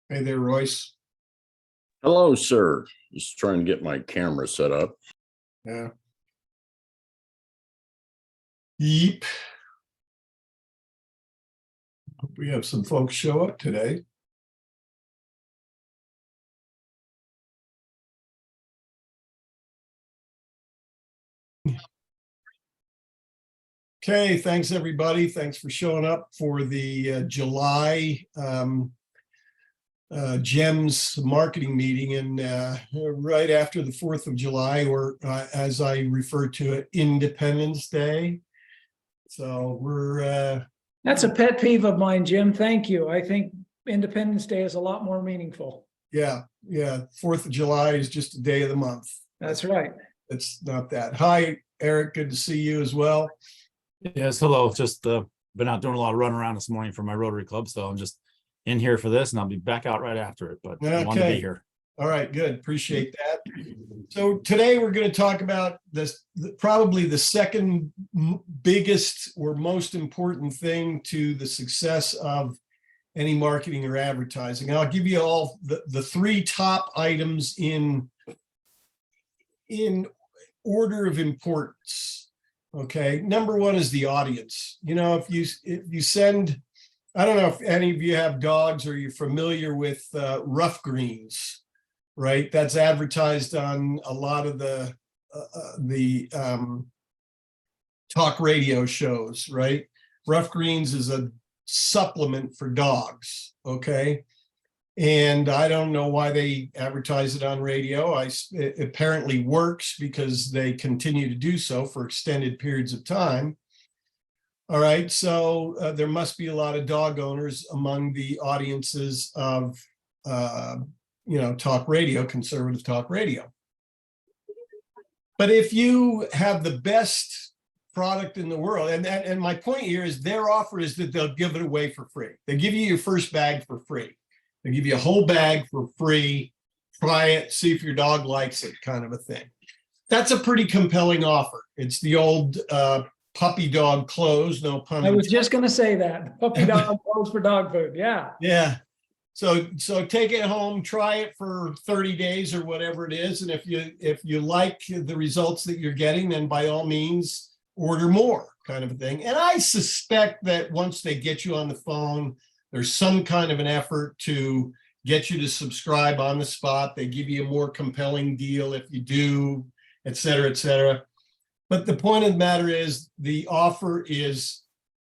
Hey there, Royce. Hello, sir. Just trying to get my camera set up. Yeah. Yeep. Hope we have some folks show up today. Okay, thanks everybody. Thanks for showing up for the July JEMS marketing meeting, and right after the 4th of July, or as I refer to it, Independence Day. So we're That's a pet peeve of mine, Jim. Thank you. I think Independence Day is a lot more meaningful. yeah, 4th of July is just a day of the month. That's right. It's not that. Hi, Eric. Good to see you as well. Yes, hello. Just been out doing a lot of running around this morning for my Rotary Club, so I'm just in here for this, and I'll be back out right after it. But I wanted to be here. All right, good. Appreciate that. So today we're going to talk about this, probably the second biggest or most important thing to the success of any marketing or advertising. I'll give you all the three top items in order of importance. Okay, number one is the audience. You know, if you send, I don't know if any of you have dogs or you're familiar with Rough Greens, right? That's advertised on a lot of the talk radio shows, right? Rough Greens is a supplement for dogs, okay? And I don't know why they advertise it on radio. It apparently works because they continue to do so for extended periods of time. All right, so there must be a lot of dog owners among the audiences of, talk radio, conservative talk radio. But if you have the best product in the world, and my point here is their offer is that they'll give it away for free. They give you your first bag for free. They give you a whole bag for free. Try it, see if your dog likes it, kind of a thing. That's a pretty compelling offer. It's the old puppy dog clothes, no pun intended. I was just going to say that. Puppy dog clothes for dog food. Yeah. Yeah. So take it home, try it for 30 days or whatever it is. And if you like the results that you're getting, then by all means, order more, kind of a thing. And I suspect that once they get you on the phone, there's some kind of an effort to get you to subscribe on the spot. They give you a more compelling deal if you do, et cetera, et cetera. But the point of the matter is the offer is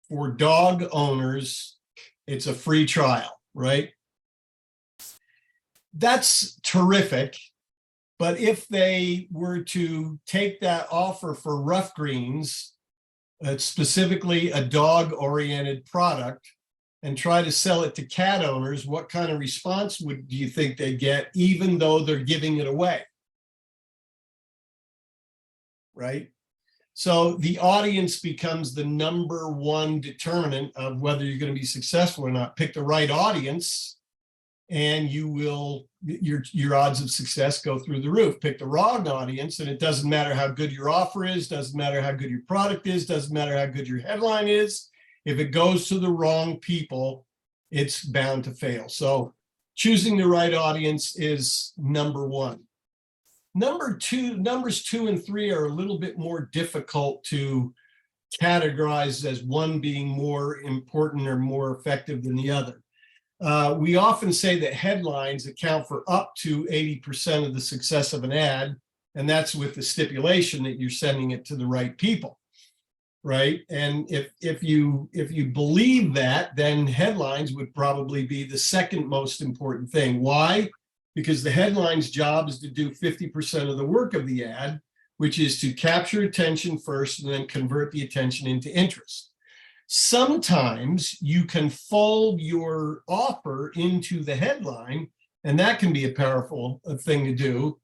for dog owners. It's a free trial, right? That's terrific. But if they were to take that offer for Rough Greens, specifically a dog-oriented product, and try to sell it to cat owners, what kind of response do you think they get, even though they're giving it away? Right? So the audience becomes the number one determinant of whether you're going to be successful or not. Pick the right audience, and you will, your odds of success go through the roof. Pick the wrong audience, and it doesn't matter how good your offer is, doesn't matter how good your product is, doesn't matter how good your headline is. If it goes to the wrong people, it's bound to fail. So choosing the right audience is number one. Numbers 2 and 3 are a little bit more difficult to categorize as one being more important or more effective than the other. We often say that headlines account for up to 80% of the success of an ad, and that's with the stipulation that you're sending it to the right people. Right. And if you believe that, then headlines would probably be the second most important thing. Why? Because the headline's job is to do 50% of the work of the ad, which is to capture attention first and then convert the attention into interest. Sometimes you can fold your offer into the headline, and that can be a powerful thing to do.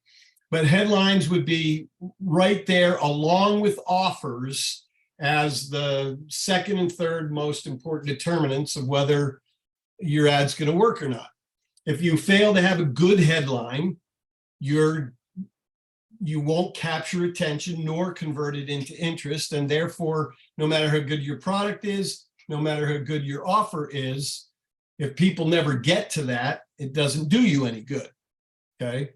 But headlines would be right there along with offers as the second and third most important determinants of whether your ad's going to work or not. If you fail to have a good headline, you won't capture attention nor convert it into interest. And therefore, no matter how good your product is, no matter how good your offer is, If people never get to that, it doesn't do you any good. Okay.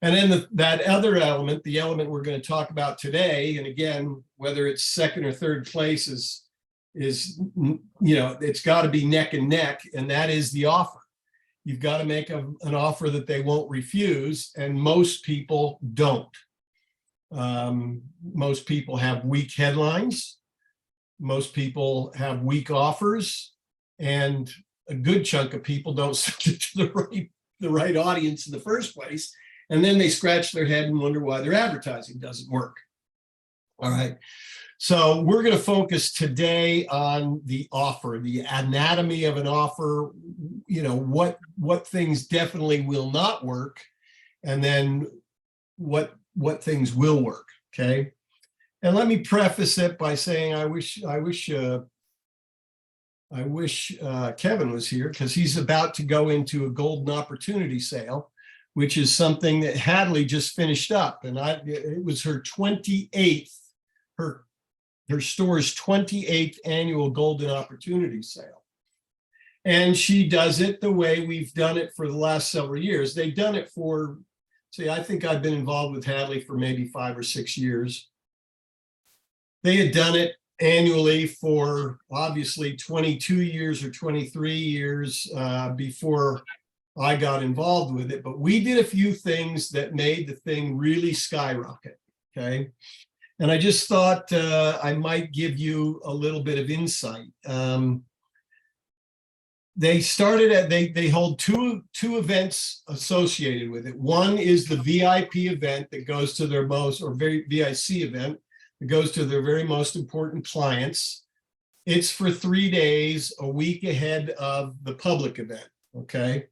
And then that other element, the element we're going to talk about today, and again, whether it's second or third place is it's got to be neck and neck, and that is the offer. You've got to make an offer that they won't refuse, and most people don't. Most people have weak headlines. Most people have weak offers, and a good chunk of people don't send it to the right audience in the first place. And then they scratch their head and wonder why their advertising doesn't work. All right. So we're going to focus today on the offer, the anatomy of an offer, what things definitely will not work, and then what things will work. Okay. And let me preface it by saying I wish Kevin was here, because he's about to go into a golden opportunity sale, which is something that Hadley just finished up. And it was her 28th, her store's 28th annual golden opportunity sale. And she does it the way we've done it for the last several years. They've done it I think I've been involved with Hadley for maybe 5 or 6 years. They had done it annually for obviously 22 years or 23 years before I got involved with it, but we did a few things that made the thing really skyrocket. Okay. And I just thought I might give you a little bit of insight. They hold two events associated with it. One is the VIP event that goes to their VIC event that goes to their very most important clients. It's for 3 days, a week ahead of the public event. Okay.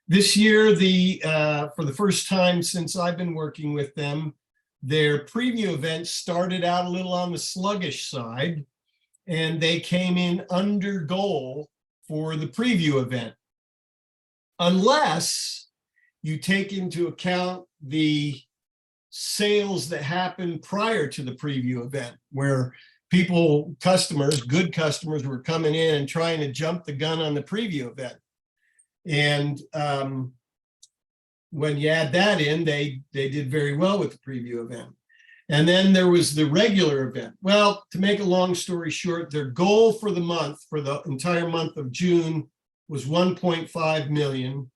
This year, for the first time since I've been working with them, their preview event started out a little on the sluggish side, and they came in under goal for the preview event. Unless you take into account the sales that happened prior to the preview event, where good customers were coming in and trying to jump the gun on the preview event. And when you add that in, they did very well with the preview event. And then there was the regular event. Well, to make a long story short, their goal for the month, for the entire month of June, was 1.5 million.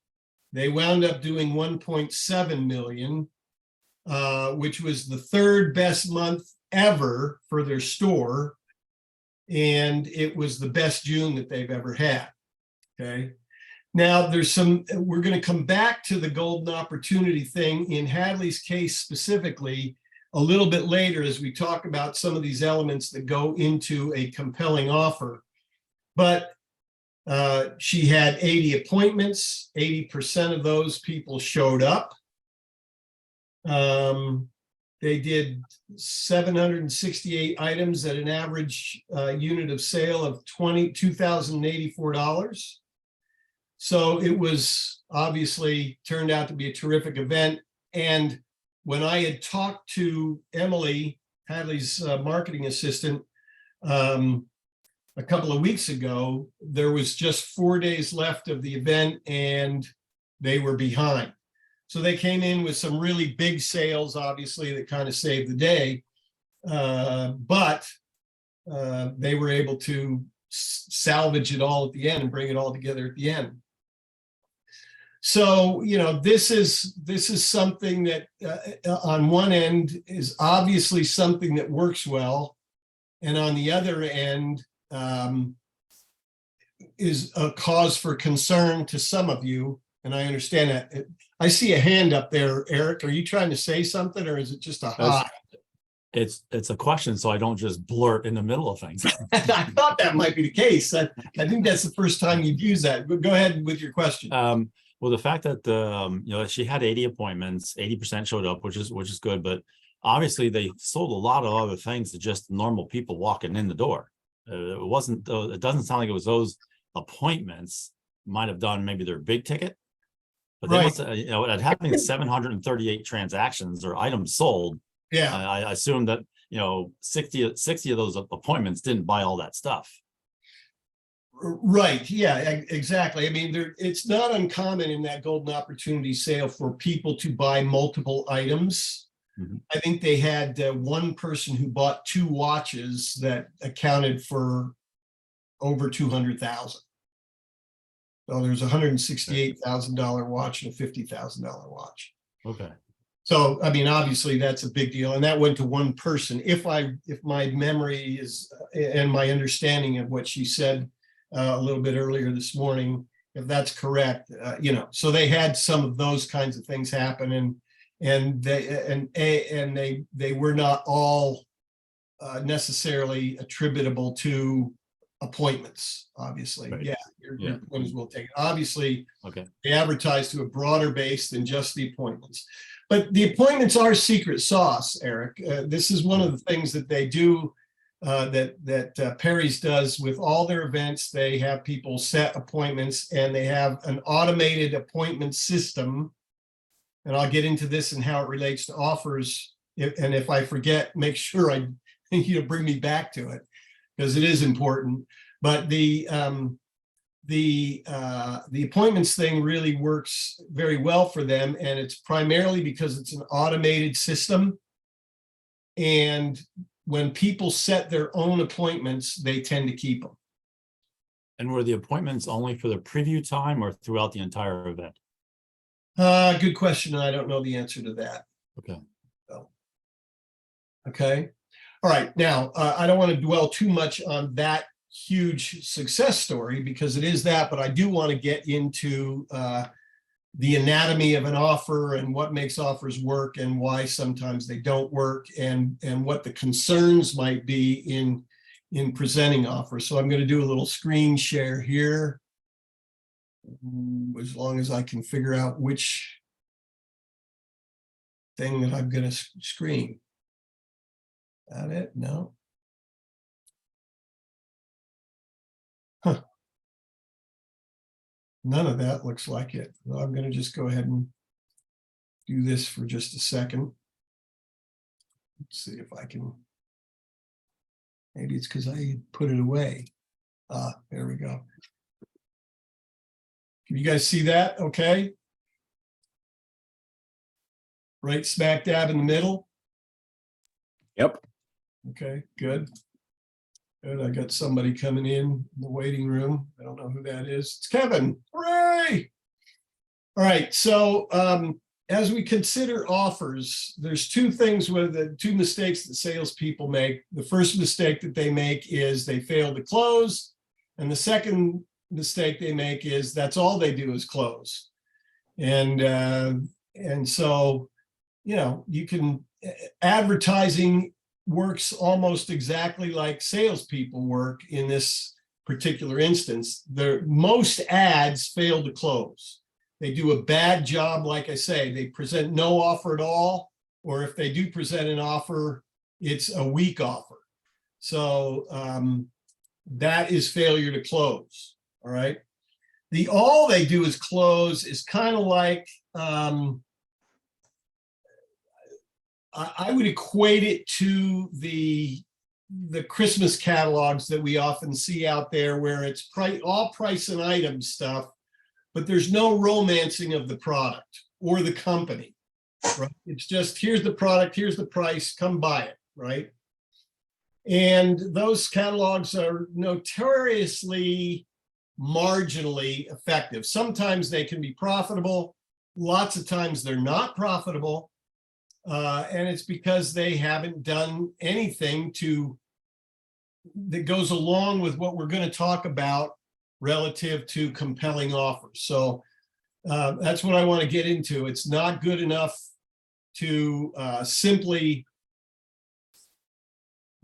They wound up doing 1.7 million, which was the third best month ever for their store. And it was the best June that they've ever had. Okay. Now, we're going to come back to the golden opportunity thing in Hadley's case specifically a little bit later as we talk about some of these elements that go into a compelling offer. But she had 80 appointments, 80% of those people showed up. They did 768 items at an average unit of sale of $2,084. So it was obviously turned out to be a terrific event. And when I had talked to Emily, Hadley's marketing assistant, a couple of weeks ago, there was just 4 days left of the event and they were behind. So they came in with some really big sales, obviously, that kind of saved the day. But they were able to salvage it all at the end and bring it all together at the end. So, this is something that on one end is obviously something that works well. And on the other end is a cause for concern to some of you. And I understand that. I see a hand up there, Eric. Are you trying to say something, or is it just a hi? It's a question, so I don't just blurt in the middle of things. I thought that might be the case. I think that's the first time you've used that. But go ahead with your question. Well, the fact that she had 80 appointments, 80% showed up, which is good, but obviously they sold a lot of other things to just normal people walking in the door. It doesn't sound like it was those appointments. Might have done maybe their big ticket, but they must, at having 738 transactions or items sold. Yeah, I assume that 60 of those appointments didn't buy all that stuff. Right, yeah, exactly. I mean, it's not uncommon in that golden opportunity sale for people to buy multiple items. Mhm. I think they had one person who bought 2 watches that accounted for over 200,000. So there's a $168,000 watch and a $50,000 watch. Okay. So, I mean, obviously that's a big deal, and that went to one person. If my memory is and my understanding of what she said a little bit earlier this morning, if that's correct, so they had some of those kinds of things happen, and they were not all necessarily attributable to appointments. Obviously, Right. yeah, your Yeah. point is well taken. Obviously, Okay. they advertise to a broader base than just the appointments. But the appointments are secret sauce, Eric. This is one of the things that they do, that Perry's does with all their events. They have people set appointments, and they have an automated appointment system. And I'll get into this and how it relates to offers. And if I forget, make sure I bring me back to it, because it is important. But the appointments thing really works very well for them, and it's primarily because it's an automated system. And when people set their own appointments, they tend to keep them. And were the appointments only for the preview time or throughout the entire event? Good question. I don't know the answer to that. Okay. Okay. All right. Now, I don't want to dwell too much on that huge success story, because it is that, but I do want to get into the anatomy of an offer and what makes offers work and why sometimes they don't work, and what the concerns might be in presenting offers. So I'm going to do a little screen share here, as long as I can figure out which thing that I'm going to screen. Got it? No. Huh. None of that looks like it. Well, I'm going to just go ahead and do this for just a second. Let's see if I can. Maybe it's because I put it away. There we go. Can you guys see that? Okay. Right smack dab in the middle. Yep. Okay, good. Good. I got somebody coming in the waiting room. I don't know who that is. It's Kevin. Hooray! All right. So as we consider offers, there's 2 things with the 2 mistakes that salespeople make. The first mistake that they make is they fail to close. And the second mistake they make is that's all they do is close. And so, you can, advertising works almost exactly like salespeople work in this particular instance. Most ads fail to close. They do a bad job. Like I say, they present no offer at all, or if they do present an offer, it's a weak offer. So that is failure to close. All right. All they do is close is kind of like, I would equate it to the Christmas catalogs that we often see out there, where it's all price and item stuff, but there's no romancing of the product or the company, right? It's just, here's the product, here's the price, come buy it, right? And those catalogs are notoriously marginally effective. Sometimes they can be profitable. Lots of times they're not profitable. And it's because they haven't done anything that goes along with what we're going to talk about relative to compelling offers. So that's what I want to get into. It's not good enough to simply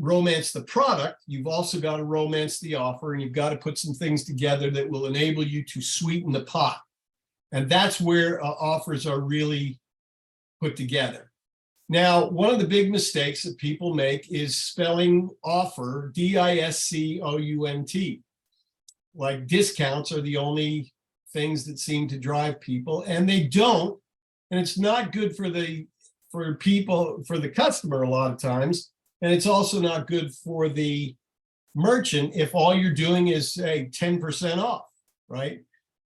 romance the product. You've also got to romance the offer, and you've got to put some things together that will enable you to sweeten the pot. And that's where offers are really put together. Now, one of the big mistakes that people make is spelling offer, D-I-S-C-O-U-N-T. Like discounts are the only things that seem to drive people, and they don't. And it's not good for the customer a lot of times. And it's also not good for the merchant if all you're doing is say 10% off, right?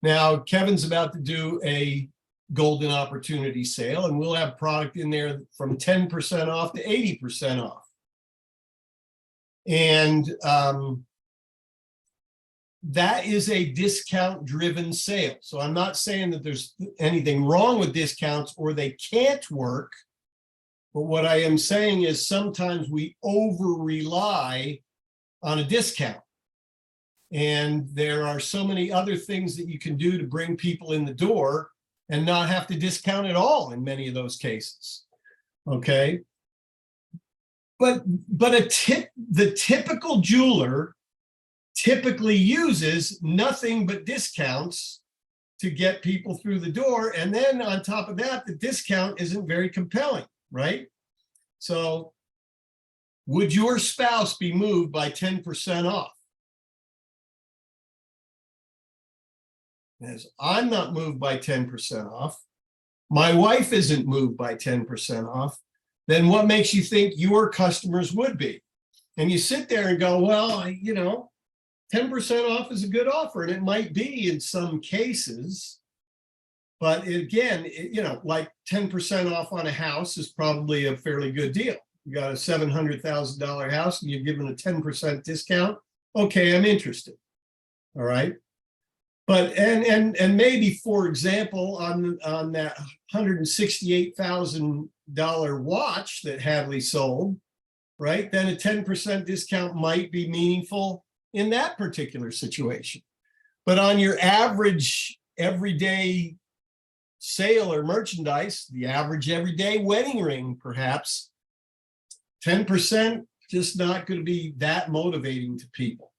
Now, Kevin's about to do a golden opportunity sale, and we'll have product in there from 10% off to 80% off. And that is a discount-driven sale. So I'm not saying that there's anything wrong with discounts or they can't work. But what I am saying is sometimes we over-rely on a discount. And there are so many other things that you can do to bring people in the door and not have to discount at all in many of those cases. Okay. But the typical jeweler typically uses nothing but discounts to get people through the door. And then on top of that, the discount isn't very compelling, right? So would your spouse be moved by 10% off? As I'm not moved by 10% off, my wife isn't moved by 10% off, then what makes you think your customers would be? And you sit there and go, well, 10% off is a good offer, and it might be in some cases, but again, like 10% off on a house is probably a fairly good deal. You got a $700,000 house and you're given a 10% discount. Okay, I'm interested. All right. But and maybe, for example, on that $168,000 watch that Hadley sold, right? Then a 10% discount might be meaningful in that particular situation. But on your average everyday sale or merchandise, the average everyday wedding ring, perhaps 10% just not going to be that motivating to people.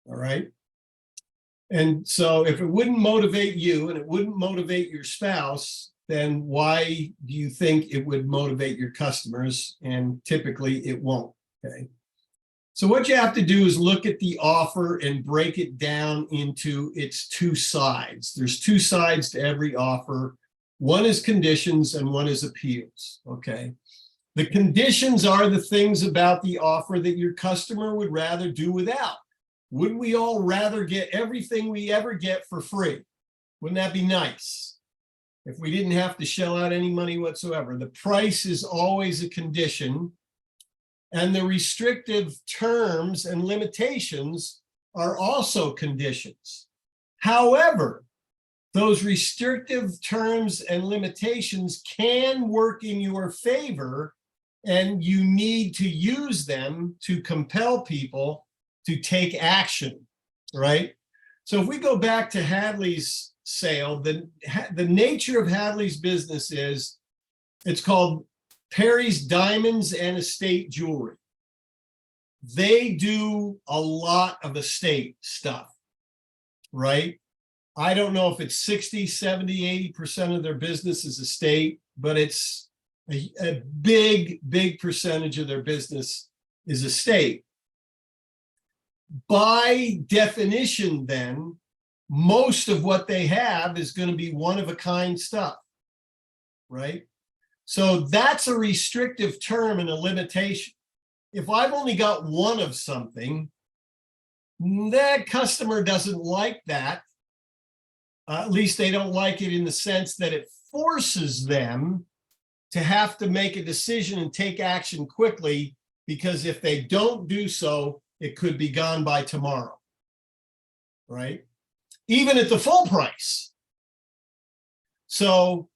All right. And so if it wouldn't motivate you and it wouldn't motivate your spouse, then why do you think it would motivate your customers? And typically it won't. Okay. So what you have to do is look at the offer and break it down into its two sides. There's two sides to every offer. One is conditions and one is appeals. Okay. The conditions are the things about the offer that your customer would rather do without. Wouldn't we all rather get everything we ever get for free? Wouldn't that be nice? If we didn't have to shell out any money whatsoever. The price is always a condition, and the restrictive terms and limitations are also conditions. However, those restrictive terms and limitations can work in your favor, and you need to use them to compel people to take action, right? So if we go back to Hadley's sale, the nature of Hadley's business is, it's called Perry's Diamonds and Estate Jewelry. They do a lot of estate stuff, right? I don't know if it's 60, 70, 80% of their business is estate, but it's a big percentage of their business is estate. By definition, then, most of what they have is going to be one-of-a-kind stuff, right? So that's a restrictive term and a limitation. If I've only got one of something, that customer doesn't like that. At least they don't like it in the sense that it forces them to have to make a decision and take action quickly, because if they don't do so, it could be gone by tomorrow, right? Even at the full price. So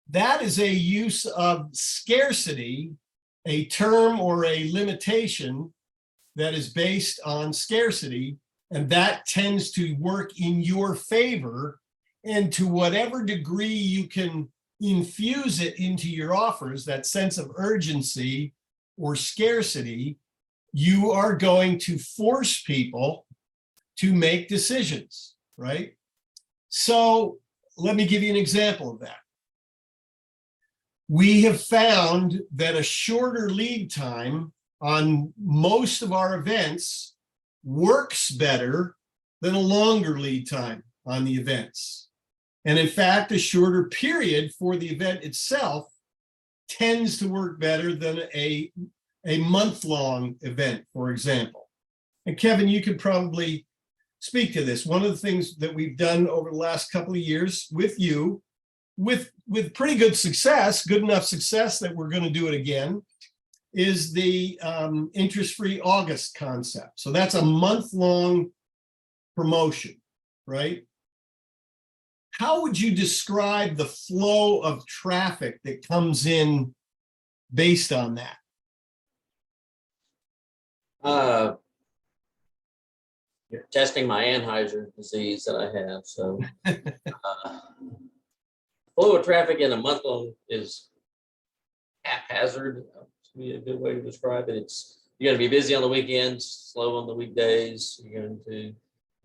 that is a use of scarcity, a term or a limitation that is based on scarcity, and that tends to work in your favor. And to whatever degree you can infuse it into your offers, that sense of urgency or scarcity, you are going to force people to make decisions, right? So let me give you an example of that. We have found that a shorter lead time on most of our events works better than a longer lead time on the events. And in fact, a shorter period for the event itself tends to work better than a month-long event, for example. and Kevin, you could probably speak to this. One of the things that we've done over the last couple of years with you, with pretty good success, good enough success that we're going to do it again, is the interest-free August concept. So that's a month-long promotion, right? How would you describe the flow of traffic that comes in based on that? You're testing my Anheuser disease that I have. So flow of traffic in a month long is haphazard. To be a good way to describe it. You're going to be busy on the weekends, slow on the weekdays. You're going to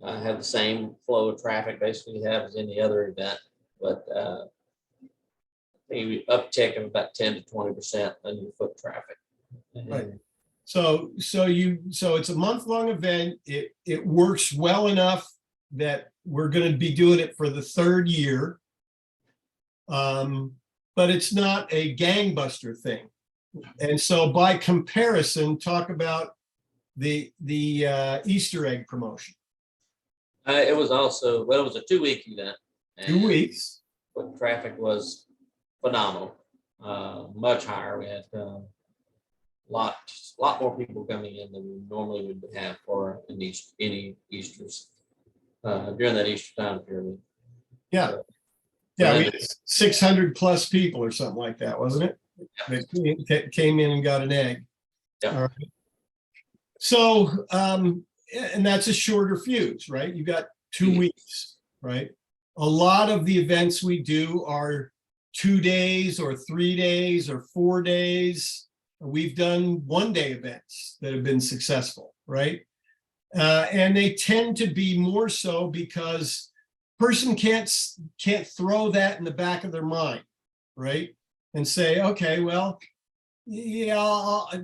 have the same flow of traffic basically you have as any other event, but maybe uptick of about 10 to 20% on your foot traffic. Right. So it's a month-long event. It works well enough that we're going to be doing it for the third year, but it's not a gangbuster thing. And so by comparison, talk about the Easter egg promotion. It was also, well, it was a 2-week event. 2 weeks. But traffic was phenomenal, much higher. We had lot more people coming in than we normally would have for any Easters during that Easter time period. Yeah. Yeah, we had 600 plus people or something like that, wasn't it? That came in and got an egg. Yeah. All right. So, and that's a shorter fuse, right? You got 2 weeks, right? A lot of the events we do are 2 days or 3 days or 4 days. We've done 1-day events that have been successful, right? And they tend to be more so because person can't throw that in the back of their mind, right? And say, okay, well, yeah, I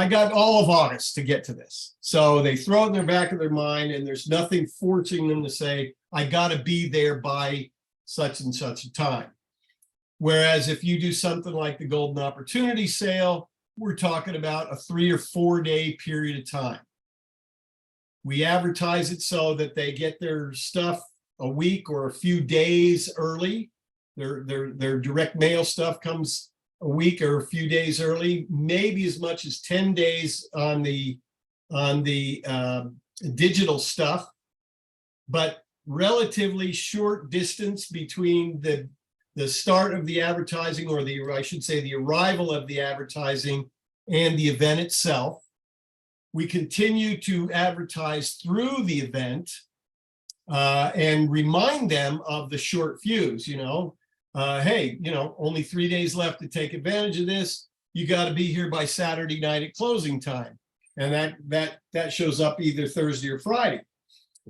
got all of August to get to this. So they throw it in the back of their mind, and there's nothing forcing them to say, I got to be there by such and such a time. Whereas if you do something like the Golden Opportunity Sale, we're talking about a 3 or 4 day period of time. We advertise it so that they get their stuff a week or a few days early. Their direct mail stuff comes a week or a few days early, maybe as much as 10 days on the digital stuff, but relatively short distance between the start of the advertising, or I should say the arrival of the advertising and the event itself. We continue to advertise through the event and remind them of the short fuse, hey, only 3 days left to take advantage of this. You got to be here by Saturday night at closing time. And that shows up either Thursday or Friday.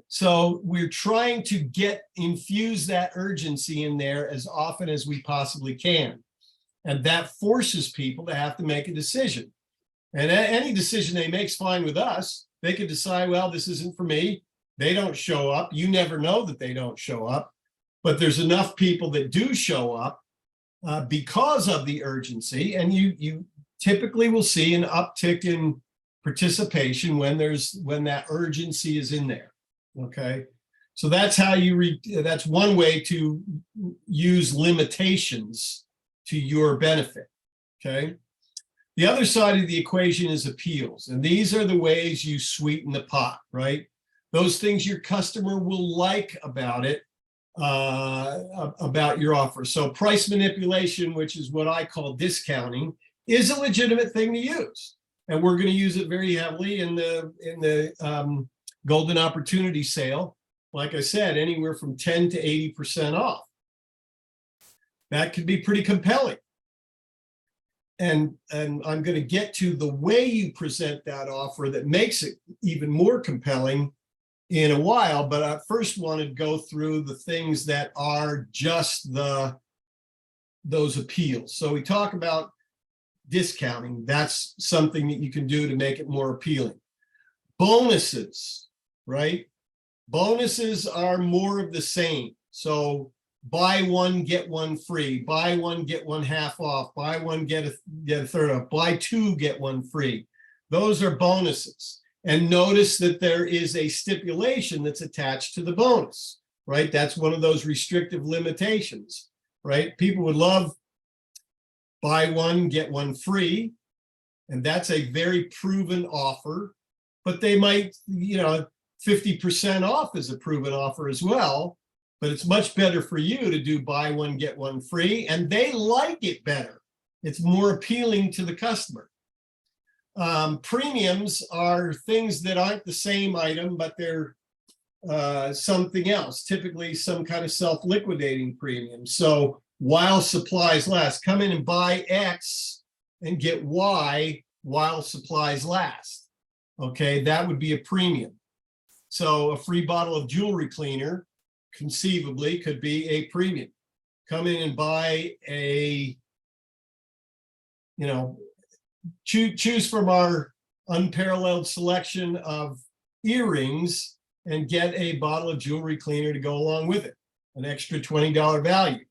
So we're trying to infuse that urgency in there as often as we possibly can. And that forces people to have to make a decision. And any decision they make is fine with us. They could decide, well, this isn't for me. They don't show up. You never know that they don't show up. But there's enough people that do show up because of the urgency. And you typically will see an uptick in participation when that urgency is in there. Okay. So that's how that's one way to use limitations to your benefit. Okay. The other side of the equation is appeals. And these are the ways you sweeten the pot, right? Those things your customer will like about it, about your offer. So price manipulation, which is what I call discounting, is a legitimate thing to use. And we're going to use it very heavily in the Golden Opportunity Sale. Like I said, anywhere from 10 to 80% off. That could be pretty compelling. And I'm going to get to the way you present that offer that makes it even more compelling in a while, but I first want to go through the things that are just those appeals. So we talk about discounting. That's something that you can do to make it more appealing. Bonuses, right? Bonuses are more of the same. So buy one, get one free, buy one, get one half off, buy one, get a third off, buy two, get one free. Those are bonuses. And notice that there is a stipulation that's attached to the bonus, right? That's one of those restrictive limitations, right? People would love buy one, get one free. And that's a very proven offer, but they might, 50% off is a proven offer as well. But it's much better for you to do buy one, get one free, and they like it better. It's more appealing to the customer. Premiums are things that aren't the same item, but they're something else, typically some kind of self-liquidating premium. So while supplies last, come in and buy X and get Y while supplies last. Okay, that would be a premium. So a free bottle of jewelry cleaner conceivably could be a premium. Come in and buy a, choose from our unparalleled selection of earrings and get a bottle of jewelry cleaner to go along with it, an extra $20 value.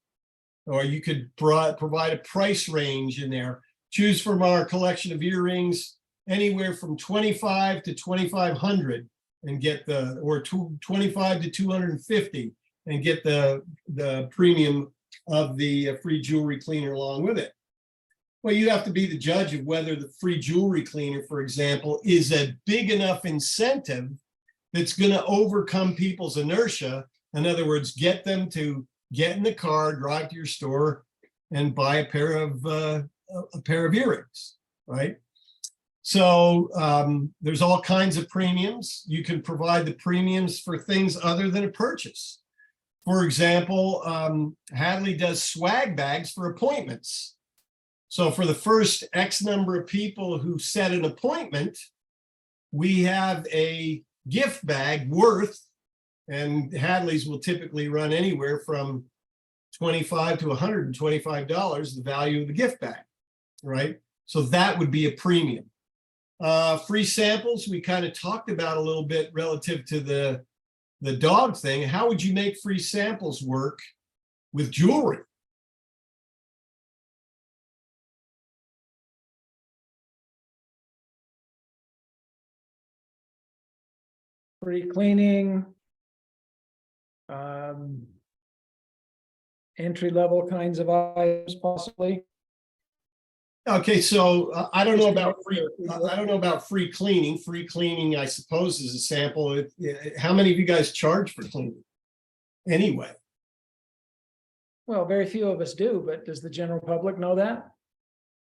Or you could provide a price range in there. Choose from our collection of earrings anywhere from $25 to $2,500 and get the, or $25 to $250 and get the premium of the free jewelry cleaner along with it. Well, you have to be the judge of whether the free jewelry cleaner, for example, is a big enough incentive that's going to overcome people's inertia. In other words, get them to get in the car, drive to your store, and buy a pair of earrings, right? So there's all kinds of premiums. You can provide the premiums for things other than a purchase. For example, Hadley does swag bags for appointments. So for the first X number of people who set an appointment, we have a gift bag worth, and Hadley's will typically run anywhere from $25 to $125, the value of the gift bag, right? So that would be a premium. Free samples, we kind of talked about a little bit relative to the dog thing. How would you make free samples work with jewelry? Free cleaning. Entry-level kinds of items possibly. Okay, so I don't know about free cleaning. Free cleaning, I suppose, is a sample. How many of you guys charge for cleaning? Anyway. Well, very few of us do, but does the general public know that?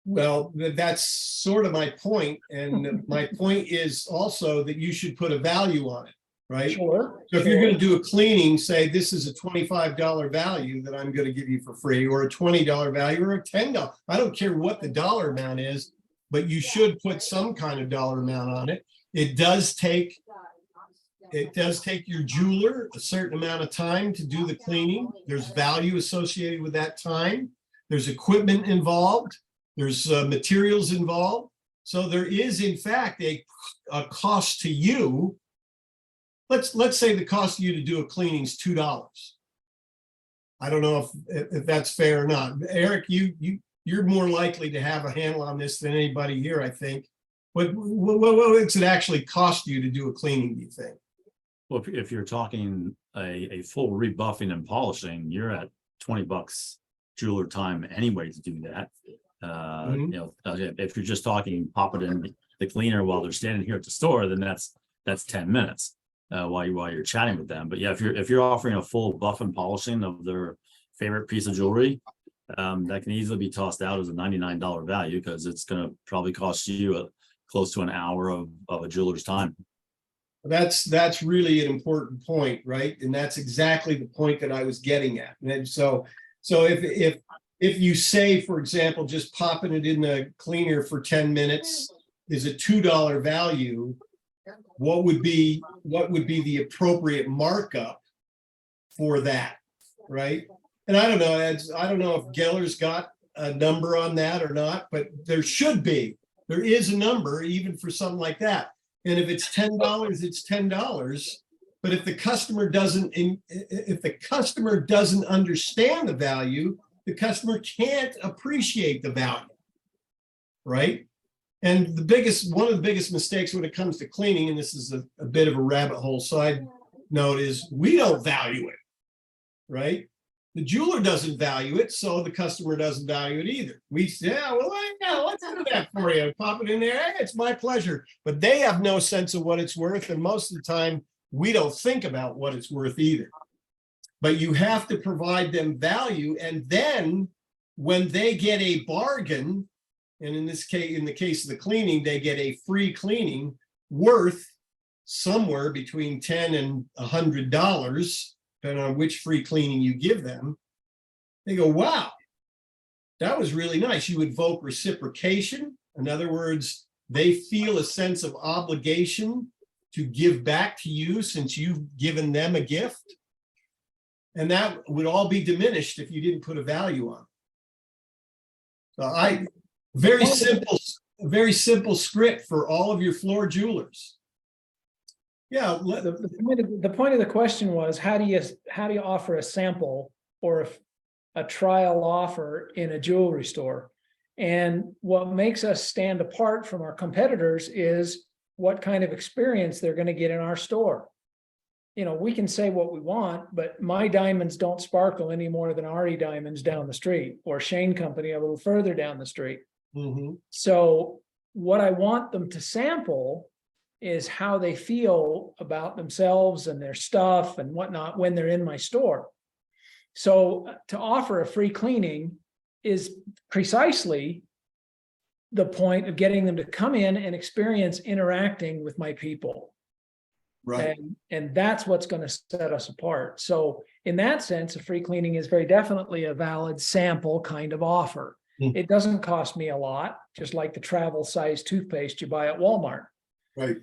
Well, that's sort of my point. And my point is also that you should put a value on it, right? Sure. So if you're going to do a cleaning, say this is a $25 value that I'm going to give you for free, or a $20 value, or a $10. I don't care what the dollar amount is, but you should put some kind of dollar amount on it. It does take your jeweler a certain amount of time to do the cleaning. There's value associated with that time. There's equipment involved. There's materials involved. So there is, in fact, a cost to you. Let's say the cost of you to do a cleaning is $2. I don't know if that's fair or not. Eric, you're more likely to have a handle on this than anybody here, I think. What does it actually cost you to do a cleaning, do you think? Well, if you're talking a full rebuffing and polishing, you're at $20 jeweler time anyway to do that. If you're just talking, pop it in the cleaner while they're standing here at the store, then that's 10 minutes while you're chatting with them. But yeah, if you're offering a full buff and polishing of their favorite piece of jewelry, that can easily be tossed out as a $99 value, because it's going to probably cost you close to an hour of a jeweler's time. That's really an important point, right? And that's exactly the point that I was getting at. And so if you say, for example, just popping it in the cleaner for 10 minutes is a $2 value, what would be the appropriate markup for that, right? And I don't know if Geller's got a number on that or not, but there should be. There is a number even for something like that. And if it's $10, it's $10. But if the customer doesn't understand the value, the customer can't appreciate the value, right? And one of the biggest mistakes when it comes to cleaning, and this is a bit of a rabbit hole side note, is we don't value it, right? The jeweler doesn't value it, so the customer doesn't value it either. We say, yeah, well, yeah, let's do that for you. Pop it in there. Hey, it's my pleasure. But they have no sense of what it's worth. And most of the time, we don't think about what it's worth either. But you have to provide them value. And then when they get a bargain, and in this case, in the case of the cleaning, they get a free cleaning worth somewhere between $10 and $100, depending on which free cleaning you give them. They go, wow, that was really nice. You evoke reciprocation. In other words, they feel a sense of obligation to give back to you since you've given them a gift. And that would all be diminished if you didn't put a value on it. So very simple script for all of your floor jewelers. Yeah. The point of the question was, how do you offer a sample or a trial offer in a jewelry store? And what makes us stand apart from our competitors is what kind of experience they're going to get in our store. You know, we can say what we want, but my diamonds don't sparkle any more than Ari diamonds down the street, or Shane Company a little further down the street. Mm-hmm. So what I want them to sample is how they feel about themselves and their stuff and whatnot when they're in my store. So to offer a free cleaning is precisely the point of getting them to come in and experience interacting with my people. Right. And that's what's going to set us apart. So in that sense, a free cleaning is very definitely a valid sample kind of offer. Mm. It doesn't cost me a lot, just like the travel size toothpaste you buy at Walmart. Right.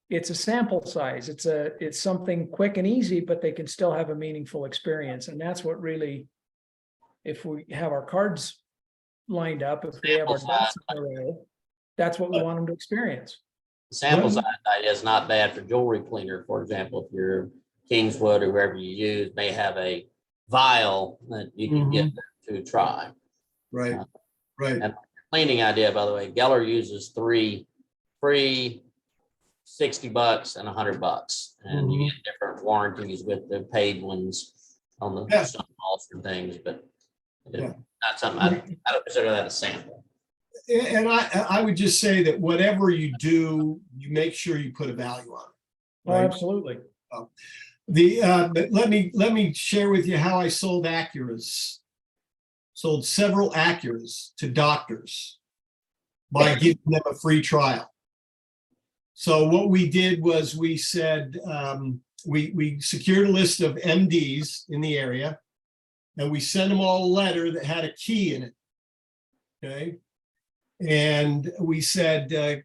It's a sample size. It's something quick and easy, but they can still have a meaningful experience. And that's what really, if we have our cards lined up, if we have our ducks in a row, that's what we want them to experience. The sample size idea is not bad for jewelry cleaner. For example, if you're Kingswood or whoever you use may have a vial that you can get to try. Right. Right. And cleaning idea, by the way, Geller uses 3 free, $60 and $100, and you get different warranties with the paid ones on the some altered things, but not something I don't consider that a sample. And I would just say that whatever you do, you make sure you put a value on it. Right? Oh, absolutely. But let me share with you how I sold Acuras. Sold several Acuras to doctors by giving them a free trial. So what we did was we said, we secured a list of MDs in the area, and we sent them all a letter that had a key in it. Okay. And we said,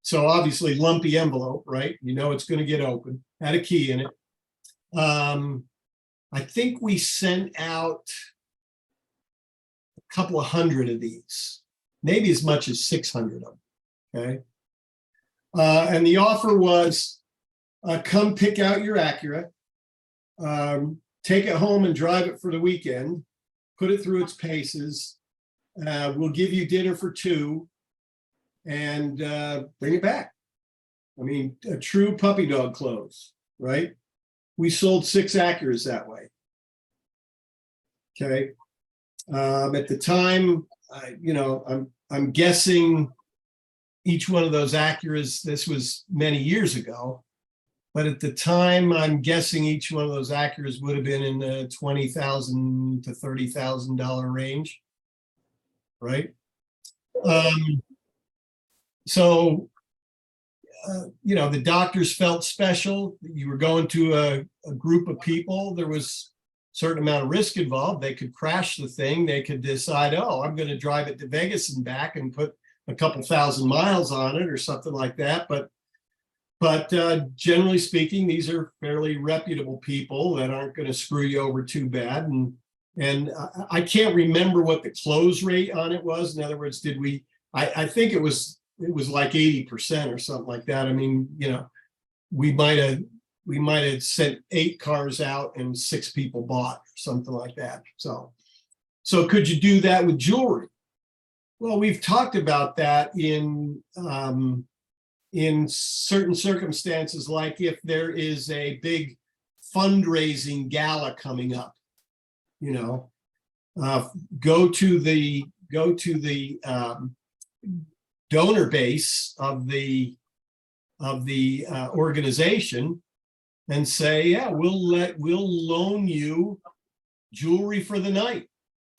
so obviously lumpy envelope, right? You know, it's going to get open, had a key in it. I think we sent out a couple of hundred of these, maybe as much as 600 of them. Okay. And the offer was, come pick out your Acura, take it home and drive it for the weekend, put it through its paces. We'll give you dinner for 2 and bring it back. I mean, a true puppy dog close, right? We sold 6 Acuras that way. Okay. At the time, I'm guessing each one of those Acuras, this was many years ago, but at the time, I'm guessing each one of those Acuras would have been in the $20,000 to $30,000 range. Right. So, the doctors felt special. You were going to a group of people. There was a certain amount of risk involved. They could crash the thing. They could decide, oh, I'm going to drive it to Vegas and back and put a couple thousand miles on it or something like that. But generally speaking, these are fairly reputable people that aren't going to screw you over too bad. And I can't remember what the close rate on it was. In other words, I think it was like 80% or something like that. I mean, we might have sent 8 cars out and 6 people bought or something like that. So could you do that with jewelry? Well, we've talked about that in certain circumstances, like if there is a big fundraising gala coming up, you know, go to the donor base of the organization and say, yeah, we'll loan you jewelry for the night.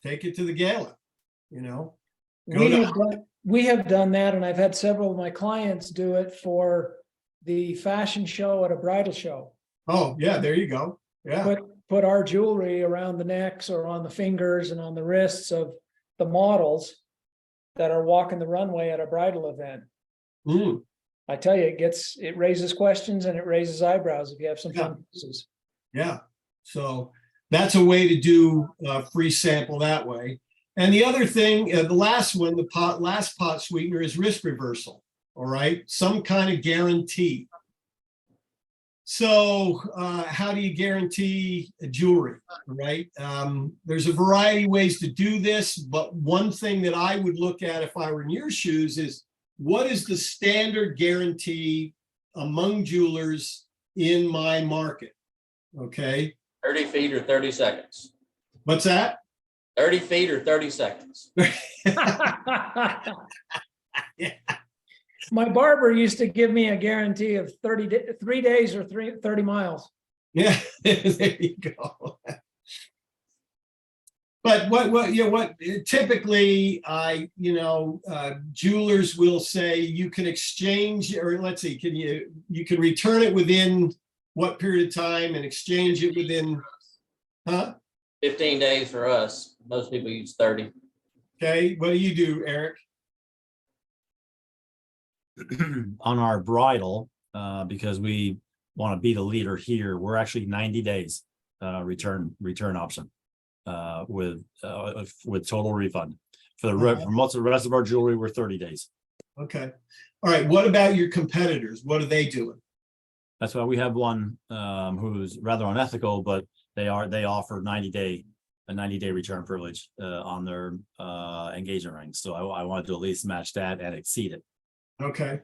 Take it to the gala, you know. We have done that, and I've had several of my clients do it for the fashion show at a bridal show. Oh, yeah, there you go. Yeah. Put our jewelry around the necks or on the fingers and on the wrists of the models that are walking the runway at a bridal event. Mm. I tell you, it raises questions and it raises eyebrows if you have some Yeah. fun pieces. Yeah. So that's a way to do a free sample that way. And the other thing, the last one, last pot sweetener is risk reversal. All right. Some kind of guarantee. So how do you guarantee a jewelry, right? There's a variety of ways to do this, but one thing that I would look at if I were in your shoes is, what is the standard guarantee among jewelers in my market? Okay. 30 feet or 30 seconds. What's that? 30 feet or 30 seconds. My barber used to give me a guarantee of 3 days or 30 miles. Yeah, there you go. But what typically jewelers will say you can exchange, or let's see, you can return it within what period of time and exchange it within, 15 days for us. Most people use 30. Okay, what do you do, Eric? On our bridal, because we want to be the leader here, we're actually 90 days return option with total refund. For most of the rest of our jewelry, we're 30 days. Okay. All right. What about your competitors? What are they doing? That's why we have one who's rather unethical, but they offer a 90-day return privilege on their engagement rings. So I wanted to at least match that and exceed it. Okay.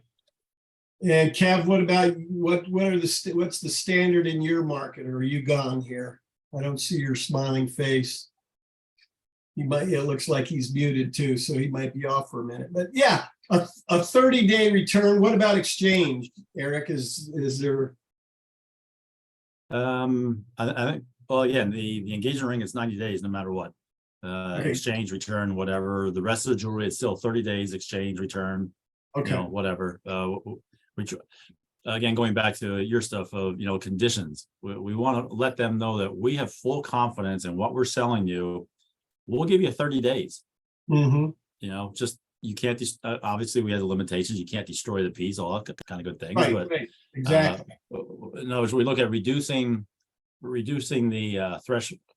And Kev, what about what's the standard in your market? Or are you gone here? I don't see your smiling face. It looks like he's muted too, so he might be off for a minute. But yeah, a 30-day return. What about exchange, Eric? Is there? I think, well, again, the engagement ring is 90 days no matter what. Okay. Exchange, return, whatever. The rest of the jewelry is still 30 days, exchange, return, Okay. Whatever. Again, going back to your stuff of, conditions, we want to let them know that we have full confidence in what we're selling you. We'll give you 30 days. Mm-hmm. Just, you can't, obviously we have the limitations. You can't destroy the piece, all that kind of good things. Right. But Right. Exactly. no, as we look at reducing the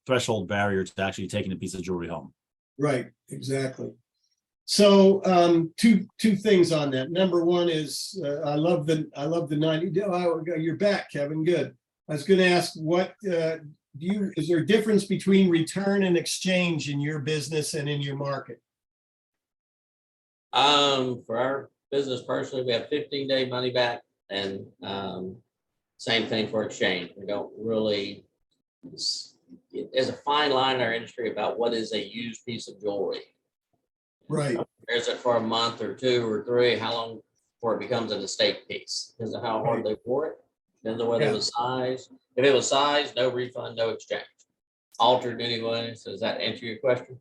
threshold barrier to actually taking a piece of jewelry home. Right. Exactly. So two things on that. Number one is I love the 90. Oh, you're back, Kevin. Good. I was going to ask, what is there a difference between return and exchange in your business and in your market? For our business personally, we have 15-day money back, and same thing for exchange. We don't really, there's a fine line in our industry about what is a used piece of jewelry. Right. Is it for a month or 2 or 3? How long before it becomes an estate piece? Because of how hard they wore it. Depends on whether it was size. If it was size, no refund, no exchange. Altered anyway. So does that answer your question?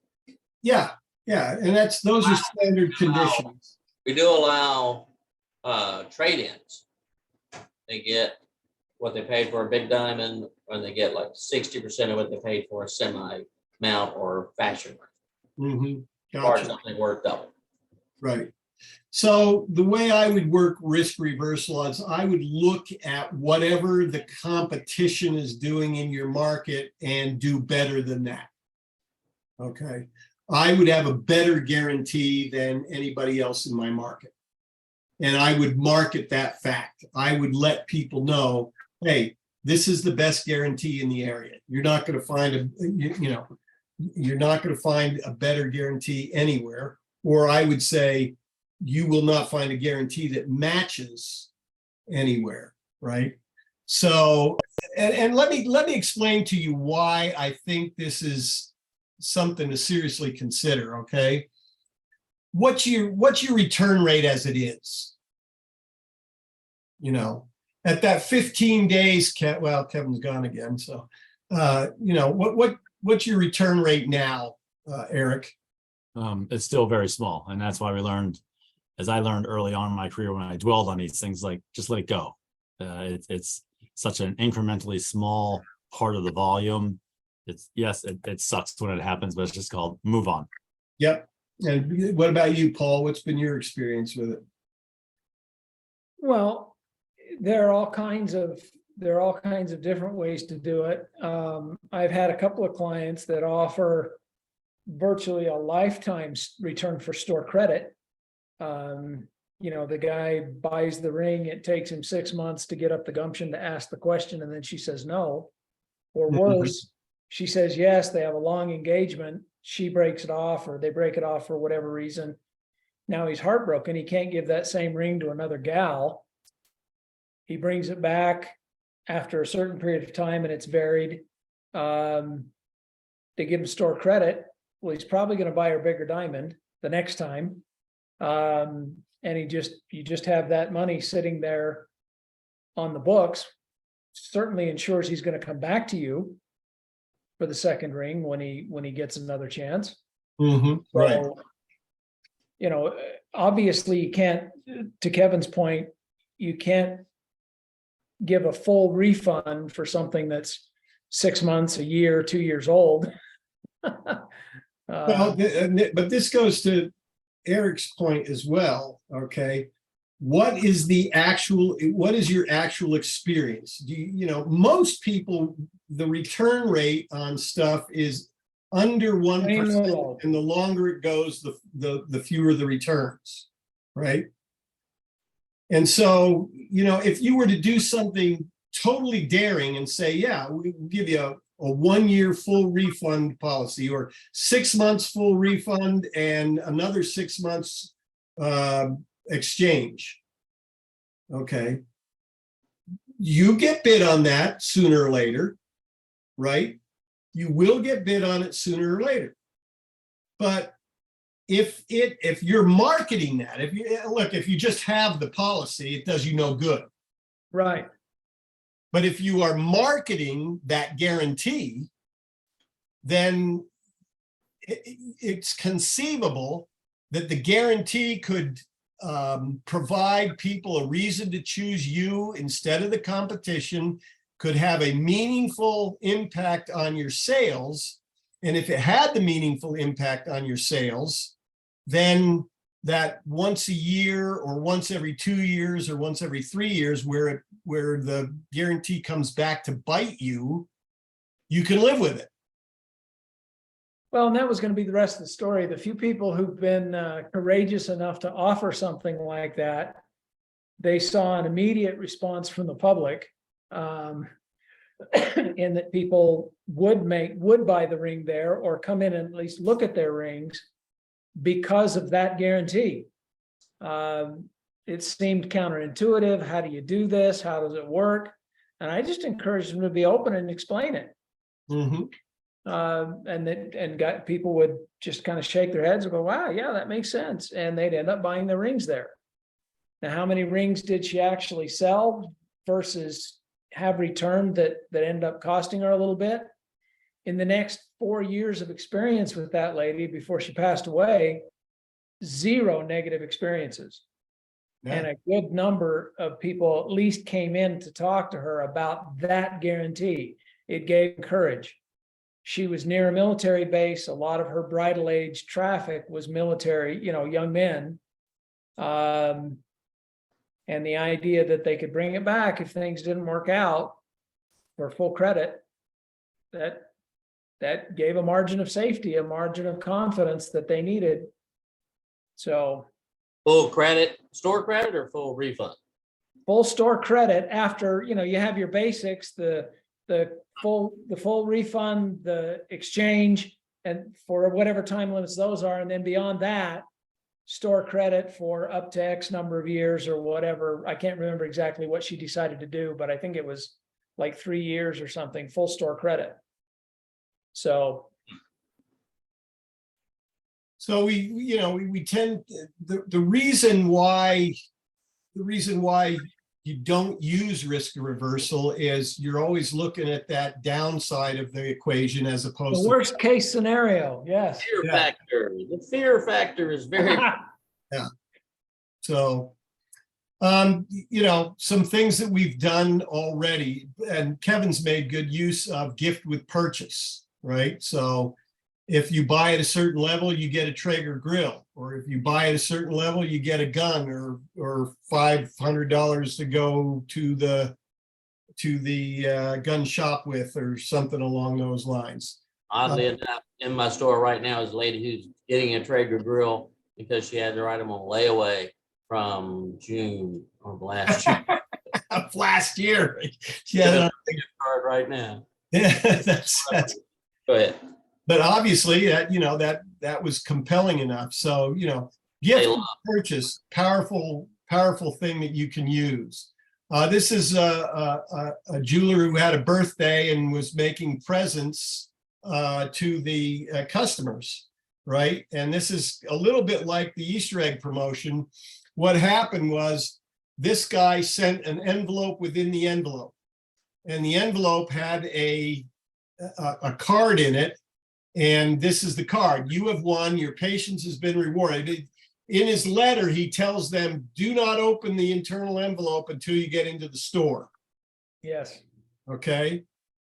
Yeah. Yeah. And those are standard conditions. We do allow trade-ins. They get what they paid for a big diamond, and they get like 60% of what they paid for a semi-mount or fashion ring. Mm-hmm. Or Gotcha. something worth double. Right. So the way I would work risk reversal is I would look at whatever the competition is doing in your market and do better than that. Okay. I would have a better guarantee than anybody else in my market. And I would market that fact. I would let people know, hey, this is the best guarantee in the area. You're not going to find you're not going to find a better guarantee anywhere. Or I would say, you will not find a guarantee that matches anywhere, right? So, and let me explain to you why I think this is something to seriously consider, okay? What's your return rate as it is? You know, at that 15 days, well, Kevin's gone again. So, you know, what's your return rate now, Eric? It's still very small. And that's why we learned, as I learned early on in my career, when I dwelled on these things, like just let it go. It's such an incrementally small part of the volume. Yes, it sucks when it happens, but it's just called move on. Yep. And what about you, Paul? What's been your experience with it? Well, there are all kinds of different ways to do it. I've had a couple of clients that offer virtually a lifetime return for store credit. You know, the guy buys the ring, it takes him 6 months to get up the gumption to ask the question, and then she says no. Or worse, she says yes, they have a long engagement, she breaks it off, or they break it off for whatever reason. Now he's heartbroken, he can't give that same ring to another gal. He brings it back after a certain period of time and it's varied. They give him store credit. Well, he's probably going to buy her bigger diamond the next time. And you just have that money sitting there on the books. Certainly ensures he's going to come back to you for the second ring when he gets another chance. Right. So, you know, obviously you can't, to Kevin's point, you can't give a full refund for something that's 6 months, a year, 2 years old. Well, but this goes to Eric's point as well. Okay. What is your actual experience? You know, most people, the return rate on stuff is under 1%, and the longer it goes, the fewer the returns, right? And so, you know, if you were to do something totally daring and say, yeah, we'll give you a 1 year full refund policy, or 6 months full refund and another 6 months exchange. Okay. You get bid on that sooner or later, right? You will get bid on it sooner or later. But if you're marketing that, if you just have the policy, it does you no good. Right. But if you are marketing that guarantee, then it's conceivable that the guarantee could provide people a reason to choose you instead of the competition, could have a meaningful impact on your sales. And if it had the meaningful impact on your sales, then that once a year or once every 2 years or once every 3 years where the guarantee comes back to bite you, you can live with it. Well, and that was going to be the rest of the story. The few people who've been courageous enough to offer something like that, they saw an immediate response from the public, in that people would buy the ring there or come in and at least look at their rings because of that guarantee. It seemed counterintuitive. How do you do this? How does it work? And I just encouraged them to be open and explain it. And people would just kind of shake their heads and go, wow, yeah, that makes sense. And they'd end up buying the rings there. Now, how many rings did she actually sell versus have returned that end up costing her a little bit? In the next 4 years of experience with that lady before she passed away, 0 negative experiences. Yeah. And a good number of people at least came in to talk to her about that guarantee. It gave courage. She was near a military base. A lot of her bridal age traffic was military, young men. And the idea that they could bring it back if things didn't work out for full credit, that gave a margin of safety, a margin of confidence that they needed. So full credit, store credit, or full refund? Full store credit after, you have your basics, the full refund, the exchange, and for whatever time limits those are. And then beyond that, store credit for up to X number of years or whatever. I can't remember exactly what she decided to do, but I think it was like 3 years or something, full store credit. So we tend, the reason why you don't use risk reversal is you're always looking at that downside of the equation as opposed the to. worst case scenario, yes. Fear Yeah. factor. The fear factor is very. So, some things that we've done already, and Kevin's made good use of gift with purchase, right? So if you buy at a certain level, you get a Traeger grill, or if you buy at a certain level, you get a gun or $500 to go to the gun shop with, or something along those lines. Oddly enough, in my store right now is a lady who's getting a Traeger grill because she had to write them on layaway from June of last year. Last year. Yeah, Card right now. that's Go ahead. but obviously that was compelling enough. So, gift with purchase, powerful thing that you can use. This is a jeweler who had a birthday and was making presents to the customers, right? And this is a little bit like the Easter egg promotion. What happened was this guy sent an envelope within the envelope, and the envelope had a card in it. And this is the card. You have won. Your patience has been rewarded. In his letter, he tells them, do not open the internal envelope until you get into the store. Yes. Okay.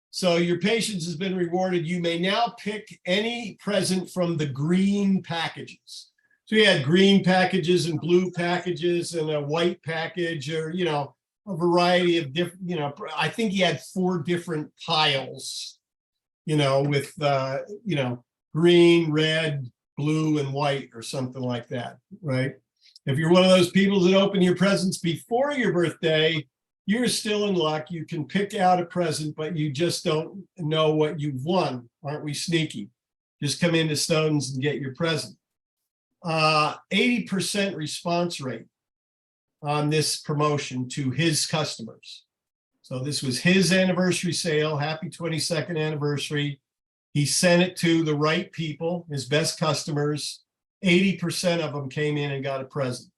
So your patience has been rewarded. You may now pick any present from the green packages. So he had green packages and blue packages and a white package, or, a variety of different, I think he had 4 different piles, with, green, red, blue, and white, or something like that, right? If you're one of those people that open your presents before your birthday, you're still in luck. You can pick out a present, but you just don't know what you've won. Aren't we sneaky? Just come into Snowden's and get your present. 80% response rate on this promotion to his customers. So this was his anniversary sale. Happy 22nd anniversary. He sent it to the right people, his best customers. 80% of them came in and got a present.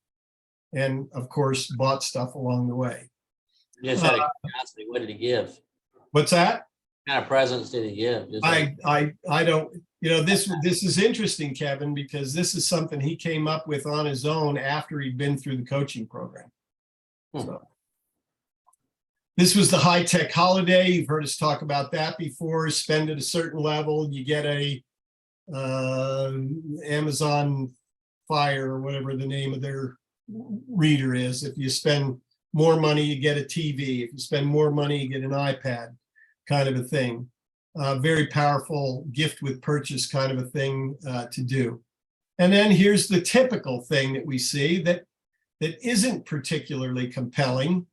And of course, bought stuff along the way. Just out of curiosity, what did he give? What's that? What kind of presents did he give? I don't, this is interesting, Kevin, because this is something he came up with on his own after he'd been through the coaching program. So, this was the high-tech holiday. You've heard us talk about that before. Spend at a certain level, you get a Amazon Fire, or whatever the name of their reader is. If you spend more money, you get a TV. If you spend more money, you get an iPad, kind of a thing. Very powerful gift with purchase kind of a thing to do. And then here's the typical thing that we see that isn't particularly compelling.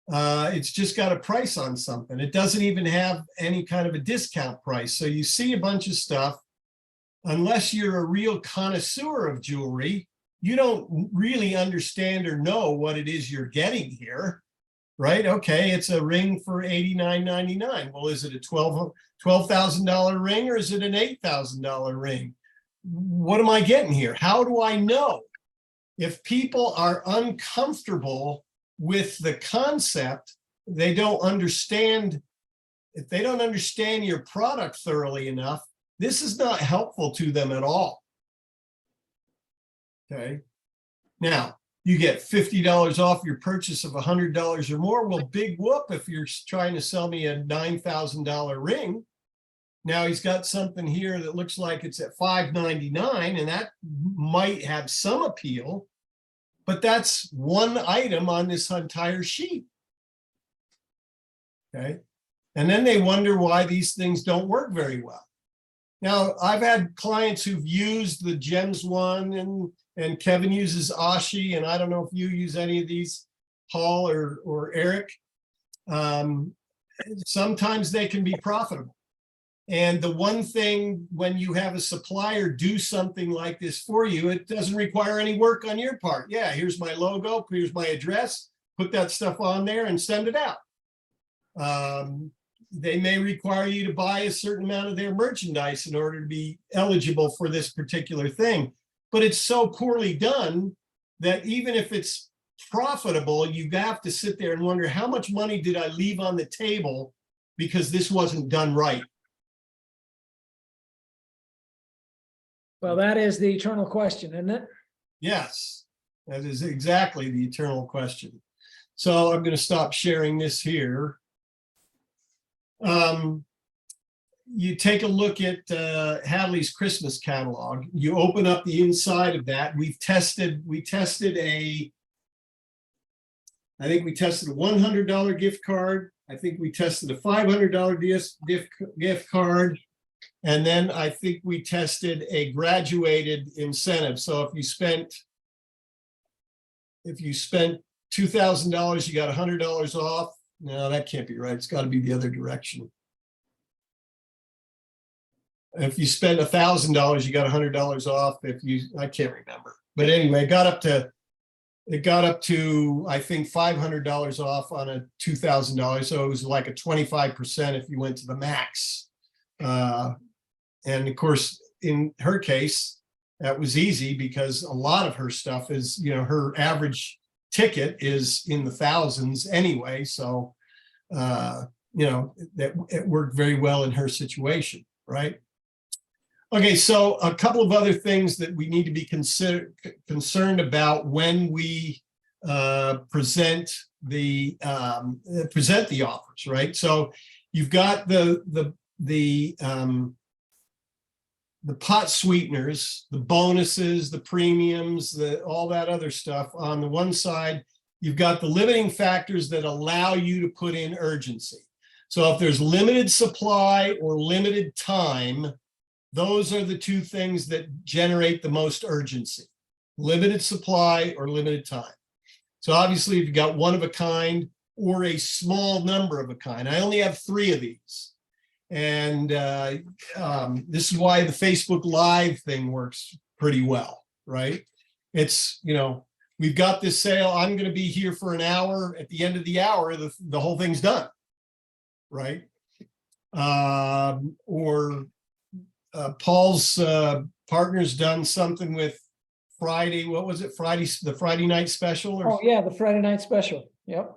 It's just got a price on something. It doesn't even have any kind of a discount price. So you see a bunch of stuff. Unless you're a real connoisseur of jewelry, you don't really understand or know what it is you're getting here, right? Okay, it's a ring for $89.99. Well, is it a $12,000 ring, or is it an $8,000 ring? What am I getting here? How do I know? If people are uncomfortable with the concept, they don't understand. If they don't understand your product thoroughly enough, this is not helpful to them at all. Okay. Now, you get $50 off your purchase of $100 or more. Well, big whoop if you're trying to sell me a $9,000 ring. Now he's got something here that looks like it's at $599, and that might have some appeal, but that's one item on this entire sheet. Okay. And then they wonder why these things don't work very well. Now, I've had clients who've used the JEMS one, and Kevin uses Ashi, and I don't know if you use any of these, Paul or Eric. Sometimes they can be profitable. And the one thing when you have a supplier do something like this for you, it doesn't require any work on your part. Yeah, here's my logo, here's my address, put that stuff on there and send it out. They may require you to buy a certain amount of their merchandise in order to be eligible for this particular thing. But it's so poorly done that even if it's profitable, you have to sit there and wonder, how much money did I leave on the table because this wasn't done right? Well, that is the eternal question, isn't it? Yes, that is exactly the eternal question. So I'm going to stop sharing this here. You take a look at Hadley's Christmas catalog. You open up the inside of that. I think we tested a $100 gift card. I think we tested a $500 gift card. And then I think we tested a graduated incentive. So if you spent $2,000, you got $100 off. No, that can't be right. It's got to be the other direction. If you spend $1,000, you got $100 off. I can't remember. But anyway, it got up to I think $500 off on a $2,000. So it was like a 25% if you went to the max. And of course, in her case, that was easy because a lot of her stuff is, her average ticket is in the thousands anyway. So, that it worked very well in her situation, right? Okay, so a couple of other things that we need to be concerned about when we present the offers, right? So you've got the pot sweeteners, the bonuses, the premiums, all that other stuff. On the one side, you've got the limiting factors that allow you to put in urgency. So if there's limited supply or limited time, those are the two things that generate the most urgency: limited supply or limited time. So obviously, if you've got one of a kind or a small number of a kind, I only have 3 of these. And this is why the Facebook Live thing works pretty well, right? It's, we've got this sale. I'm going to be here for an hour. At the end of the hour, the whole thing's done, right? Paul's partner's done something with Friday. What was it? The Friday night special? Oh, yeah, the Friday night special. Yep.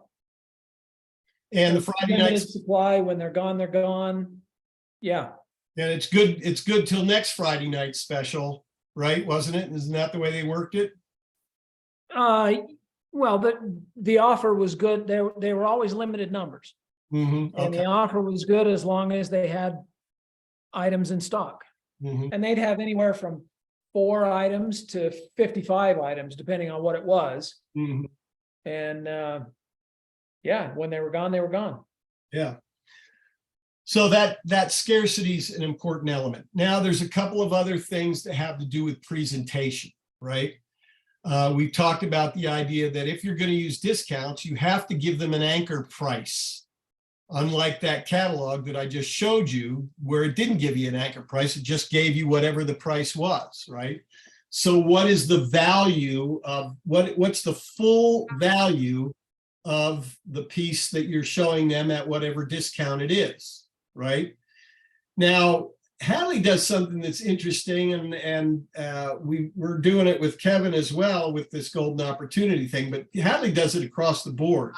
And the Friday night limited supply, when they're gone, they're gone. Yeah. And it's good till next Friday night special, right? Wasn't it? Isn't that the way they worked it? Well, the offer was good. They were always limited numbers. Mm-hmm. And the offer was good as long as they had items in stock. Mm-hmm. And they'd have anywhere from 4 items to 55 items, depending on what it was. Mm-hmm. And yeah, when they were gone, they were gone. Yeah. So that scarcity is an important element. Now, there's a couple of other things that have to do with presentation, right? We talked about the idea that if you're going to use discounts, you have to give them an anchor price. Unlike that catalog that I just showed you, where it didn't give you an anchor price, it just gave you whatever the price was, right? So what is the value of what's the full value of the piece that you're showing them at whatever discount it is, right? Now, Hadley does something that's interesting, and we're doing it with Kevin as well with this golden opportunity thing, but Hadley does it across the board.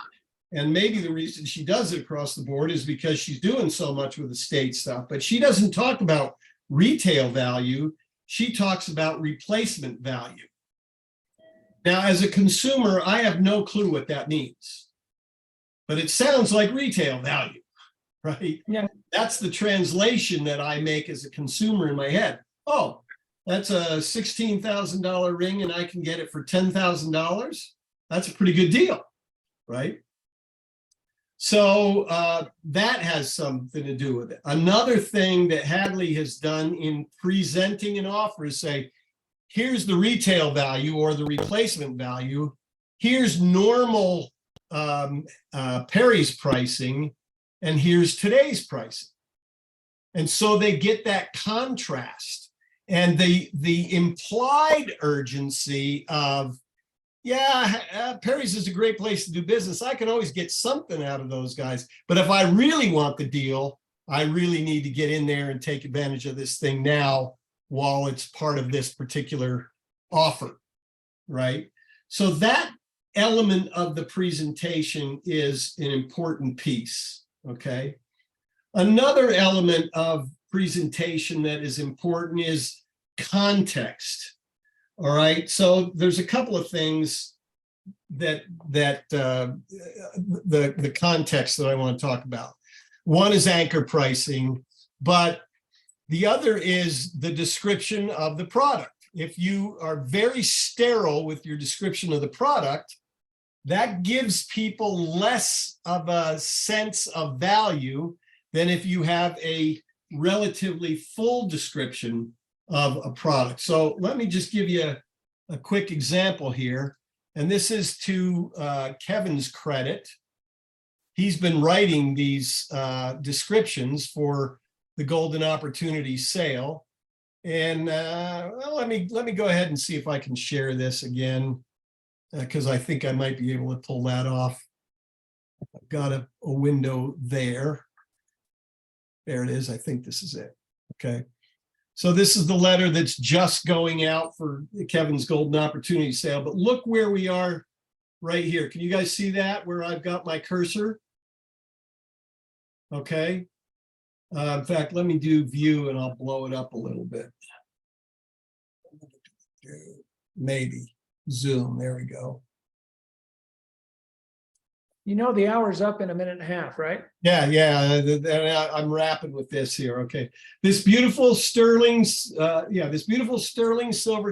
And maybe the reason she does it across the board is because she's doing so much with estate stuff, but she doesn't talk about retail value. She talks about replacement value. Now, as a consumer, I have no clue what that means, but it sounds like retail value, right? Yeah. That's the translation that I make as a consumer in my head. Oh, that's a $16,000 ring and I can get it for $10,000. That's a pretty good deal, right? So that has something to do with it. Another thing that Hadley has done in presenting an offer is say, here's the retail value or the replacement value. Here's normal Perry's pricing, and here's today's pricing. And so they get that contrast and the implied urgency of, yeah, Perry's is a great place to do business. I can always get something out of those guys. But if I really want the deal, I really need to get in there and take advantage of this thing now while it's part of this particular offer, right? So that element of the presentation is an important piece, okay? Another element of presentation that is important is context. All right, so there's a couple of things that the context that I want to talk about. One is anchor pricing, but the other is the description of the product. If you are very sterile with your description of the product, that gives people less of a sense of value than if you have a relatively full description of a product. So let me just give you a quick example here. And this is to Kevin's credit. He's been writing these descriptions for the Golden Opportunity Sale. And well, let me go ahead and see if I can share this again, because I think I might be able to pull that off. I've got a window there. There it is. I think this is it. Okay. So this is the letter that's just going out for Kevin's Golden Opportunity Sale. But look where we are right here. Can you guys see that where I've got my cursor? Okay. In fact, let me do view and I'll blow it up a little bit. Maybe zoom. There we go. You know, the hour's up in a minute and a half, right? Yeah. I'm wrapping with this here. Okay. This beautiful sterling silver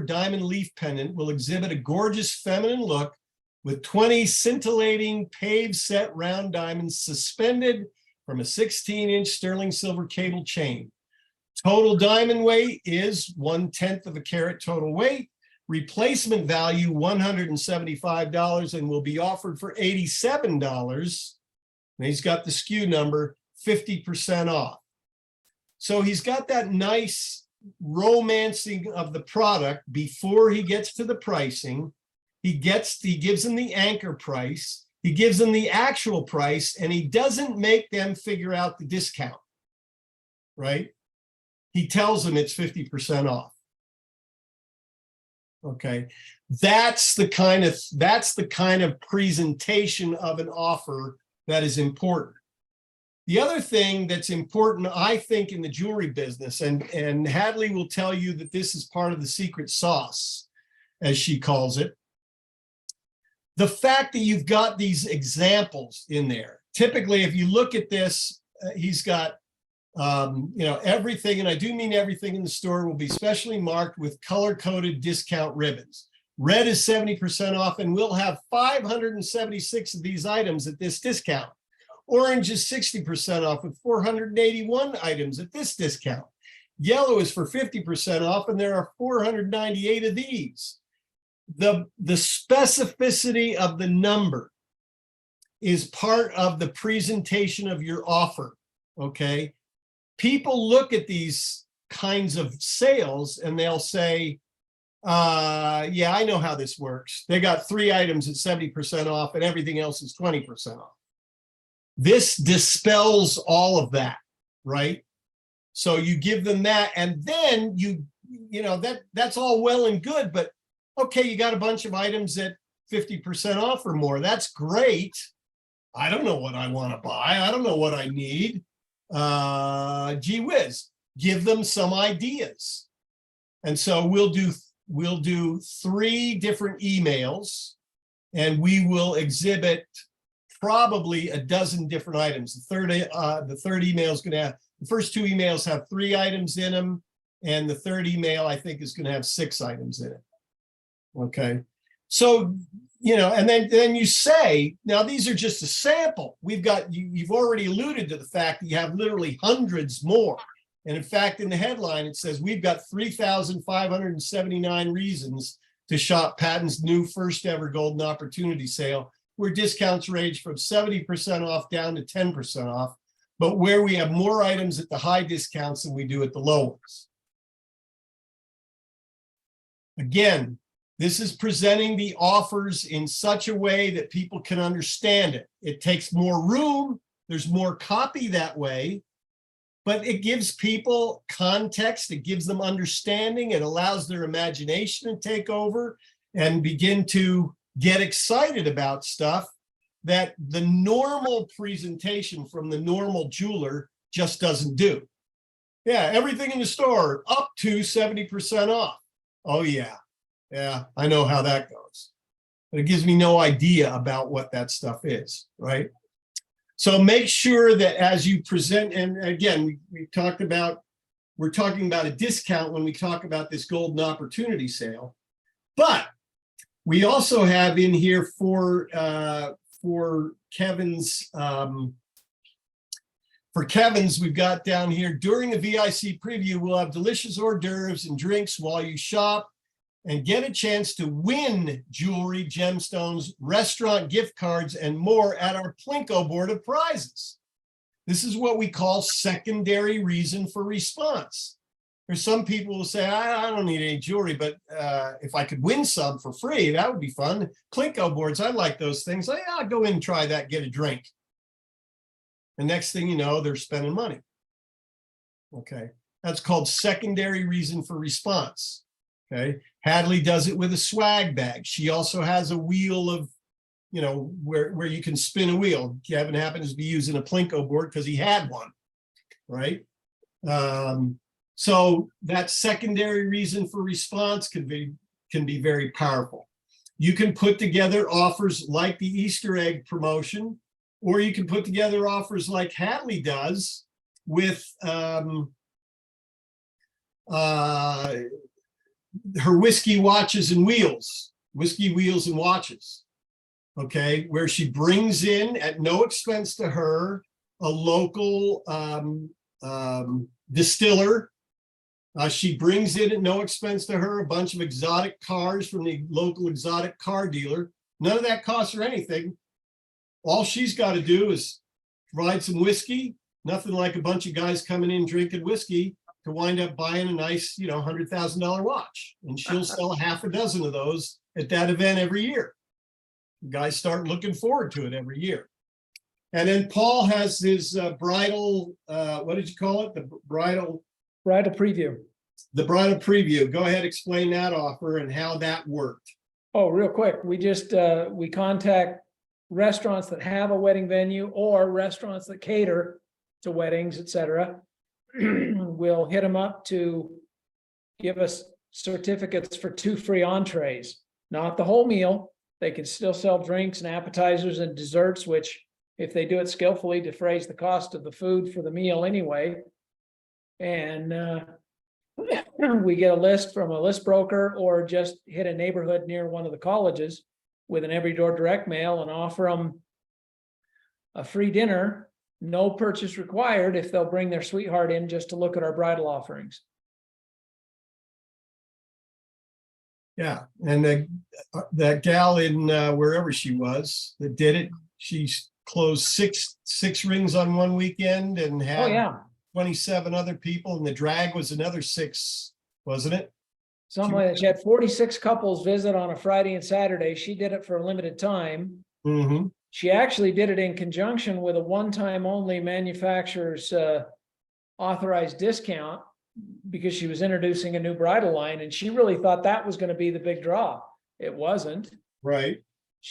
diamond leaf pendant will exhibit a gorgeous feminine look with 20 scintillating pave set round diamonds suspended from a 16-inch sterling silver cable chain. Total diamond weight is 1/10 of a carat total weight. Replacement value $175 and will be offered for $87. And he's got the SKU number 50% off. So he's got that nice romancing of the product before he gets to the pricing. He gives them the anchor price. He gives them the actual price, and he doesn't make them figure out the discount, right? He tells them it's 50% off. Okay, that's the kind of presentation of an offer that is important. The other thing that's important, I think, in the jewelry business, and Hadley will tell you that this is part of the secret sauce, as she calls it. The fact that you've got these examples in there. Typically, if you look at this, he's got everything, and I do mean everything in the store will be specially marked with color-coded discount ribbons. Red is 70% off, and we'll have 576 of these items at this discount. Orange is 60% off with 481 items at this discount. Yellow is for 50% off, and there are 498 of these. The specificity of the number is part of the presentation of your offer, okay? People look at these kinds of sales and they'll say, yeah, I know how this works. They got 3 items at 70% off and everything else is 20% off. This dispels all of that, right? So you give them that, and then that's all well and good, but okay, you got a bunch of items at 50% off or more. That's great. I don't know what I want to buy. I don't know what I need. Gee whiz, give them some ideas. And so we'll do 3 different emails, and we will exhibit probably a dozen different items. The third email is going to have, the first 2 emails have 3 items in them, and the third email I think is going to have 6 items in it. Okay, so and then you say, now these are just a sample. We've got you've already alluded to the fact that you have literally hundreds more. And in fact, in the headline, it says we've got 3,579 reasons to shop Patton's new first ever Golden Opportunity Sale, where discounts range from 70% off down to 10% off. but where we have more items at the high discounts than we do at the low ones. Again, this is presenting the offers in such a way that people can understand it. It takes more room. There's more copy that way, but it gives people context. It gives them understanding. It allows their imagination to take over and begin to get excited about stuff that the normal presentation from the normal jeweler just doesn't do. Yeah, everything in the store up to 70% off. Oh yeah, I know how that goes. But it gives me no idea about what that stuff is, right? So make sure that as you present, and again, we're talking about a discount when we talk about this golden opportunity sale, but we also have in here for Kevin's, we've got down here, during the VIC preview, we'll have delicious hors d'oeuvres and drinks while you shop and get a chance to win jewelry, gemstones, restaurant gift cards, and more at our Plinko board of prizes. This is what we call secondary reason for response. There's some people who say, I don't need any jewelry, but if I could win some for free, that would be fun. Plinko boards, I like those things. I'll go in and try that, get a drink. The next thing you know, they're spending money. Okay, that's called secondary reason for response. Okay, Hadley does it with a swag bag. She also has a wheel of, where you can spin a wheel. Kevin happens to be using a Plinko board because he had one, right? So that secondary reason for response can be very powerful. You can put together offers like the Easter egg promotion, or you can put together offers like Hadley does with her whiskey watches and wheels, whiskey wheels and watches. Okay, where she brings in at no expense to her a local distiller. She brings in at no expense to her a bunch of exotic cars from the local exotic car dealer. None of that costs her anything. All she's got to do is provide some whiskey. Nothing like a bunch of guys coming in drinking whiskey to wind up buying a nice, $100,000 watch. And she'll sell a half a dozen of those at that event every year. Guys start looking forward to it every year. And then Paul has his bridal, what did you call it? The bridal preview. The bridal preview. Go ahead, explain that offer and how that worked. Oh, real quick. We just, we contact restaurants that have a wedding venue or restaurants that cater to weddings, etc. We'll hit them up to give us certificates for 2 free entrees, not the whole meal. They can still sell drinks and appetizers and desserts, which if they do it skillfully, defrays the cost of the food for the meal anyway. And we get a list from a list broker or just hit a neighborhood near one of the colleges with an every door direct mail and offer them a free dinner, no purchase required if they'll bring their sweetheart in just to look at our bridal offerings. Yeah, and that gal in wherever she was that did it, she closed six rings on one weekend and had 27 other people, and the drag was another 6, wasn't it? Something like that. She had 46 couples visit on a Friday and Saturday. She did it for a limited time. Mm-hmm. She actually did it in conjunction with a one-time only manufacturer's authorized discount because she was introducing a new bridal line, and she really thought that was going to be the big draw. It wasn't. Right.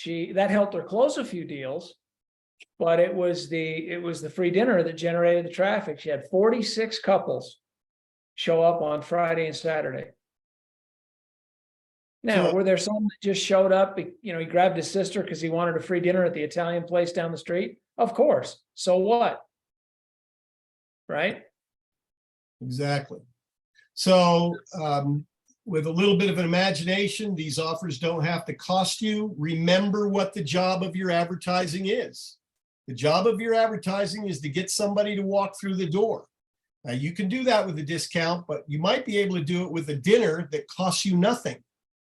That helped her close a few deals, but it was the free dinner that generated the traffic. She had 46 couples show up on Friday and Saturday. Now, were there some that just showed up, he grabbed his sister because he wanted a free dinner at the Italian place down the street? Of course. So what? Right? Exactly. So with a little bit of an imagination, these offers don't have to cost you. Remember what the job of your advertising is. The job of your advertising is to get somebody to walk through the door. Now, you can do that with a discount, but you might be able to do it with a dinner that costs you nothing.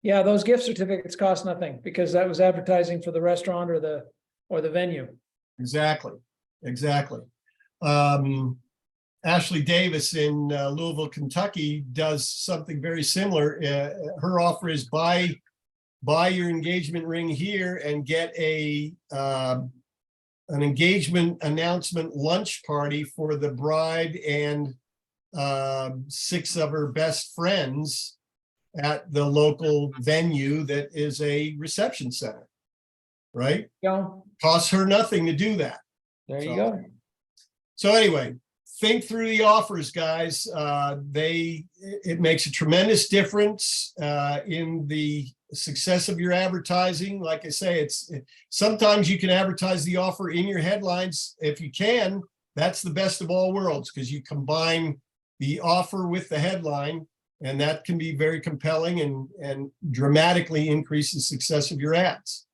Yeah, those gift certificates cost nothing because that was advertising for the restaurant or the venue. Exactly. Ashley Davis in Louisville, Kentucky does something very similar. Her offer is buy your engagement ring here and get an engagement announcement lunch party for the bride and 6 of her best friends at the local venue that is a reception center, right? Go, Costs her nothing to do that. there you So- go. So anyway, think through the offers, guys. It makes a tremendous difference in the success of your advertising. Like I say, sometimes you can advertise the offer in your headlines. If you can, that's the best of all worlds, because you combine the offer with the headline, and that can be very compelling and dramatically increase the success of your ads.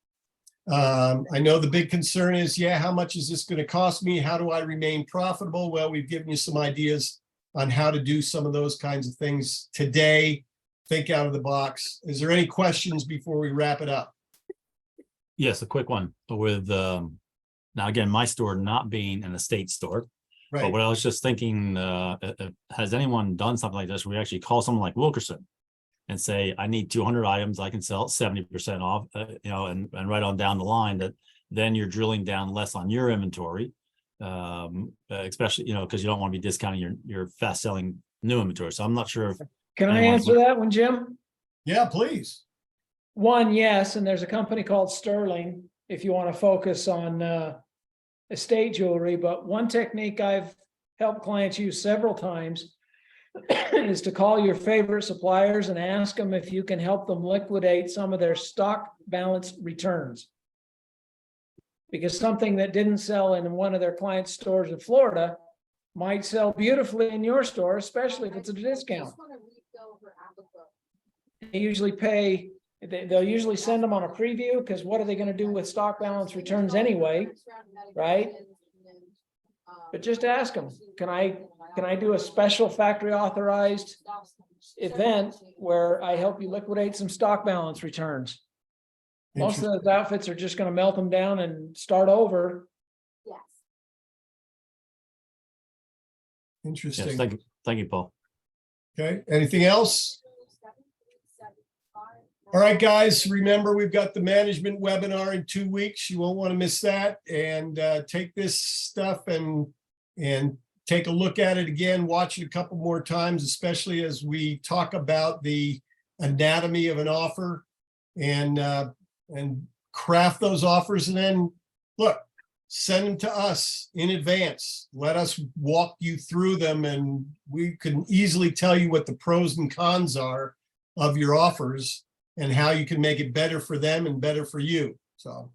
I know the big concern is, yeah, how much is this going to cost me? How do I remain profitable? Well, we've given you some ideas on how to do some of those kinds of things today. Think out of the box. Is there any questions before we wrap it up? Yes, a quick one with, now again, my store not being an estate store. But Right. what I was just thinking, has anyone done something like this where we actually call someone like Wilkerson and say, I need 200 items, I can sell 70% off, and right on down the line, that then you're drilling down less on your inventory, especially, because you don't want to be discounting your fast selling new inventory. So I'm not sure if Can I anyone's- answer that one, Jim? Yeah, please. One, yes, and there's a company called Sterling, if you want to focus on estate jewelry, but one technique I've helped clients use several times is to call your favorite suppliers and ask them if you can help them liquidate some of their stock balance returns. Because something that didn't sell in one of their clients' stores in Florida might sell beautifully in your store, especially if it's at a discount. They usually pay, they'll usually send them on a preview, because what are they going to do with stock balance returns anyway, right? But just ask them, can I do a special factory authorized event where I help you liquidate some stock balance returns? Most of those outfits are just going to melt them down and start over. Yes, Interesting. thank you, Paul. Okay, anything else? All right, guys, remember, we've got the management webinar in 2 weeks. You won't want to miss that. And take this stuff and take a look at it again, watch it a couple more times, especially as we talk about the anatomy of an offer and craft those offers. And then look, send them to us in advance. Let us walk you through them, and we can easily tell you what the pros and cons are of your offers and how you can make it better for them and better for you. So,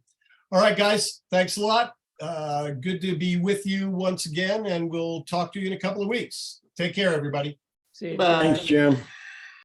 all right, guys, thanks a lot. Good to be with you once again, and we'll talk to you in a couple of weeks. Take care, everybody. See you. Bye. Thanks, Jim.